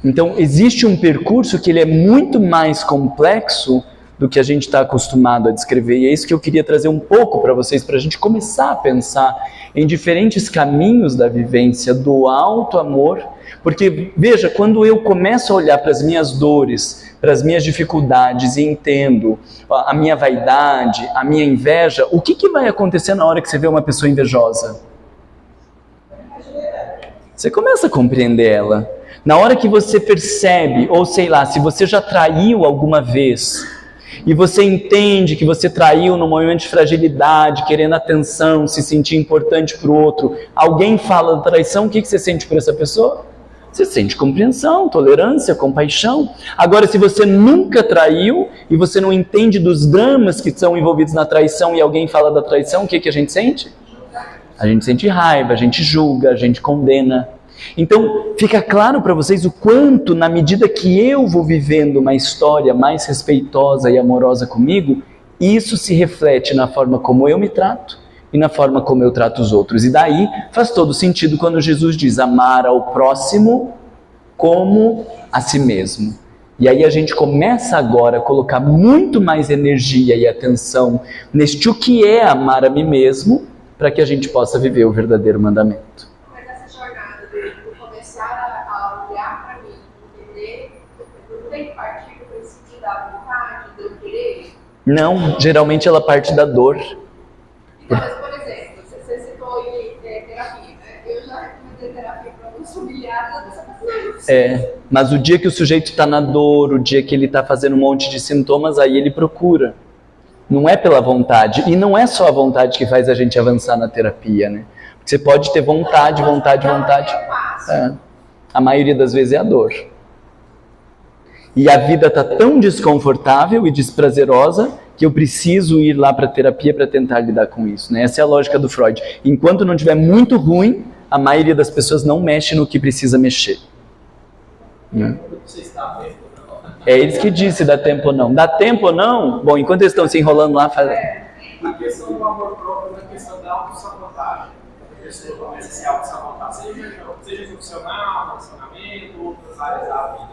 Então, existe um percurso que ele é muito mais complexo do que a gente está acostumado a descrever. E é isso que eu queria trazer um pouco para vocês, para a gente começar a pensar em diferentes caminhos da vivência do alto amor. Porque, veja, quando eu começo a olhar para as minhas dores, para as minhas dificuldades e entendo a minha vaidade, a minha inveja, o que vai acontecer na hora que você vê uma pessoa invejosa? Você começa a compreender ela. Na hora que você percebe, ou sei lá, se você já traiu alguma vez, e você entende que você traiu num momento de fragilidade, querendo atenção, se sentir importante para o outro, alguém fala da traição, o que você sente por essa pessoa? Você sente compreensão, tolerância, compaixão. Agora, se você nunca traiu e você não entende dos dramas que são envolvidos na traição e alguém fala da traição, o que a gente sente? A gente sente raiva, a gente julga, a gente condena. Então, fica claro para vocês o quanto, na medida que eu vou vivendo uma história mais respeitosa e amorosa comigo, isso se reflete na forma como eu me trato e na forma como eu trato os outros. E daí faz todo sentido quando Jesus diz amar ao próximo como a si mesmo. E aí a gente começa agora a colocar muito mais energia e atenção neste o que é amar a mim mesmo, para que a gente possa viver o verdadeiro mandamento. Mas essa jornada de começar a olhar para mim, entender, não tem que partir do princípio da vontade, do querer? Não, geralmente ela parte da dor. Então, mas, por exemplo, você citou aí terapia, né? Eu já recomendei terapia para não humilhar dessa pessoa. Mas o dia que o sujeito está na dor, o dia que ele está fazendo um monte de sintomas, aí ele procura. Não é pela vontade. E não é só a vontade que faz a gente avançar na terapia, né? Porque você pode ter vontade. A maioria das vezes é a dor. E a vida está tão desconfortável e desprazerosa que eu preciso ir lá para a terapia para tentar lidar com isso, né? Essa é a lógica do Freud. Enquanto não estiver muito ruim, a maioria das pessoas não mexe no que precisa mexer. Você está vendo? É eles que dizem dá tempo ou não. Dá tempo ou não? Bom, enquanto eles estão se enrolando lá... A questão do amor próprio é a questão da autossabotagem. A pessoa começa a se autossabotar, seja profissional, relacionamento, outras áreas da vida.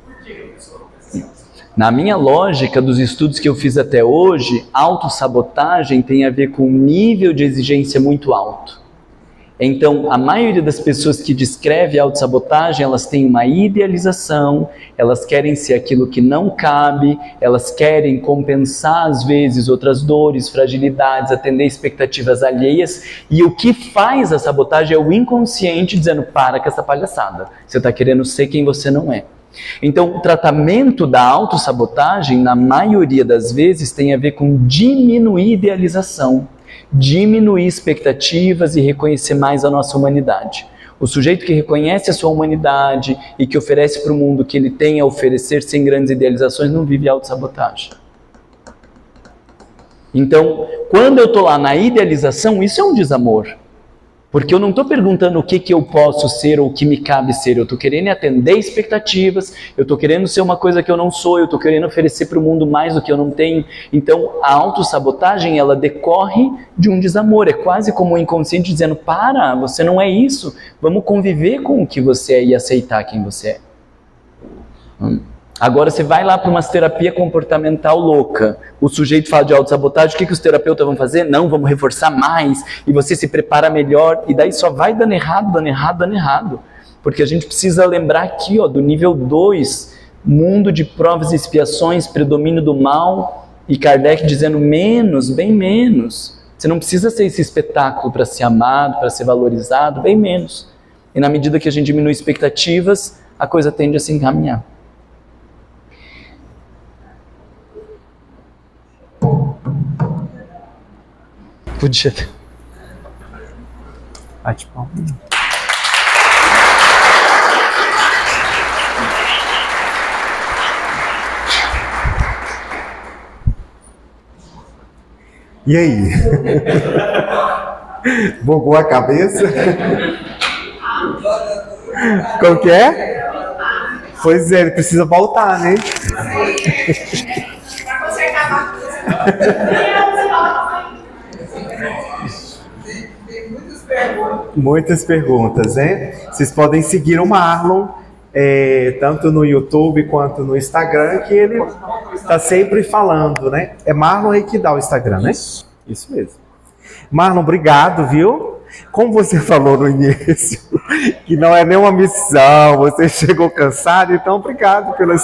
Por que a pessoa começa a se autossabotar? Na minha lógica dos estudos que eu fiz até hoje, autossabotagem tem a ver com um nível de exigência muito alto. Então, a maioria das pessoas que descreve autossabotagem, elas têm uma idealização, elas querem ser aquilo que não cabe, elas querem compensar, às vezes, outras dores, fragilidades, atender expectativas alheias, e o que faz a sabotagem é o inconsciente dizendo, para com essa palhaçada, você está querendo ser quem você não é. Então, o tratamento da autossabotagem, na maioria das vezes, tem a ver com diminuir idealização, diminuir expectativas e reconhecer mais a nossa humanidade. O sujeito que reconhece a sua humanidade e que oferece para o mundo o que ele tem a oferecer sem grandes idealizações não vive autossabotagem. Então, quando eu estou lá na idealização, isso é um desamor. Porque eu não estou perguntando o que eu posso ser ou o que me cabe ser. Eu estou querendo atender expectativas, eu estou querendo ser uma coisa que eu não sou, eu estou querendo oferecer para o mundo mais do que eu não tenho. Então, a autossabotagem, ela decorre de um desamor. É quase como o inconsciente dizendo, para, você não é isso. Vamos conviver com o que você é e aceitar quem você é. Agora você vai lá para uma terapia comportamental louca. O sujeito fala de autossabotagem, o que os terapeutas vão fazer? Não, vamos reforçar mais, e você se prepara melhor, e daí só vai dando errado, dando errado, dando errado. Porque a gente precisa lembrar aqui, do nível 2, mundo de provas e expiações, predomínio do mal, e Kardec dizendo menos, bem menos. Você não precisa ser esse espetáculo para ser amado, para ser valorizado, bem menos. E na medida que a gente diminui expectativas, a coisa tende a se encaminhar. Podia ter. Bate palma. E aí? Bugou a cabeça? Como que é? Pois é, ele precisa voltar, né? Para consertar a bagunça. Muitas perguntas, né? Vocês podem seguir o Marlon tanto no YouTube quanto no Instagram, que ele está sempre falando, né? É Marlon Requidal o Instagram, né? Isso mesmo. Marlon, obrigado, viu? Como você falou no início, que não é nenhuma missão, você chegou cansado, então obrigado pelo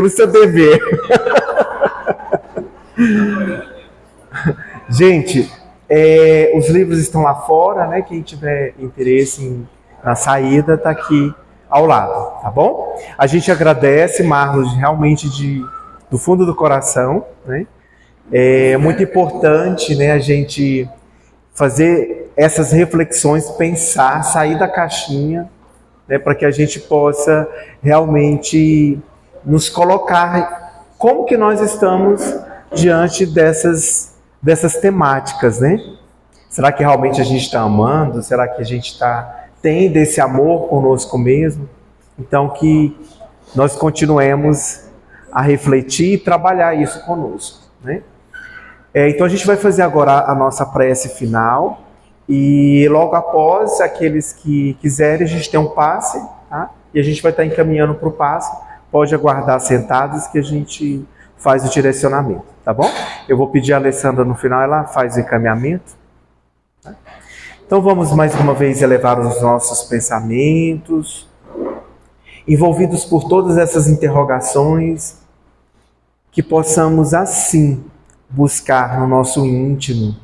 seu dever. Gente, os livros estão lá fora, né? Quem tiver interesse na saída, está aqui ao lado, tá bom? A gente agradece, Marlon, realmente do fundo do coração, né? É muito importante, né, a gente fazer essas reflexões, pensar, sair da caixinha, né, para que a gente possa realmente nos colocar como que nós estamos diante dessas temáticas, né? Será que realmente a gente está amando? Será que a gente está tendo esse amor conosco mesmo? Então que nós continuemos a refletir e trabalhar isso conosco, né? Então a gente vai fazer agora a nossa prece final e logo após, aqueles que quiserem, a gente tem um passe, tá? E a gente vai estar encaminhando para o passe. Pode aguardar sentados que a gente faz o direcionamento, tá bom? Eu vou pedir a Alessandra no final, ela faz o encaminhamento. Tá? Então vamos mais uma vez elevar os nossos pensamentos, envolvidos por todas essas interrogações, que possamos assim buscar no nosso íntimo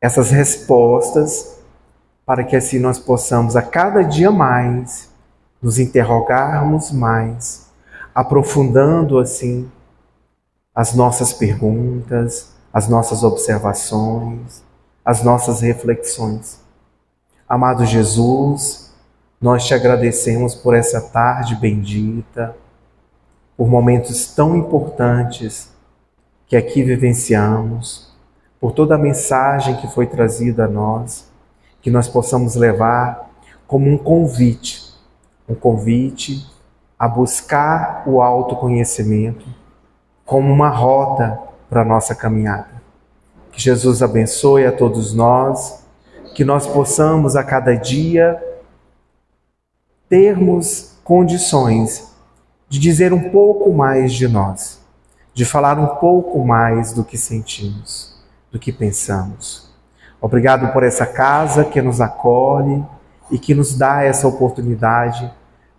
essas respostas, para que assim nós possamos a cada dia mais nos interrogarmos mais, aprofundando assim as nossas perguntas, as nossas observações, as nossas reflexões. Amado Jesus, nós te agradecemos por essa tarde bendita, por momentos tão importantes que aqui vivenciamos, por toda a mensagem que foi trazida a nós, que nós possamos levar como um convite a buscar o autoconhecimento como uma rota para a nossa caminhada. Que Jesus abençoe a todos nós, que nós possamos a cada dia termos condições de dizer um pouco mais de nós, de falar um pouco mais do que sentimos, do que pensamos. Obrigado por essa casa que nos acolhe e que nos dá essa oportunidade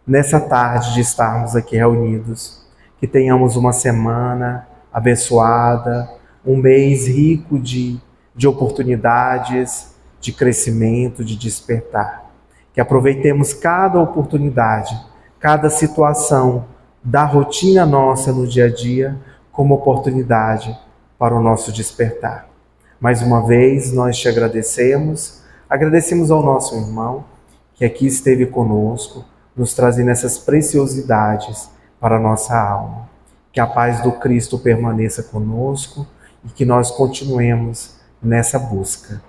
nessa tarde de estarmos aqui reunidos. Que tenhamos uma semana abençoada, um mês rico de oportunidades, de crescimento, de despertar. Que aproveitemos cada oportunidade, cada situação da rotina nossa no dia a dia como oportunidade para o nosso despertar. Mais uma vez, nós te agradecemos ao nosso irmão que aqui esteve conosco, nos trazendo essas preciosidades para a nossa alma. Que a paz do Cristo permaneça conosco e que nós continuemos nessa busca.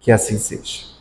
Que assim seja.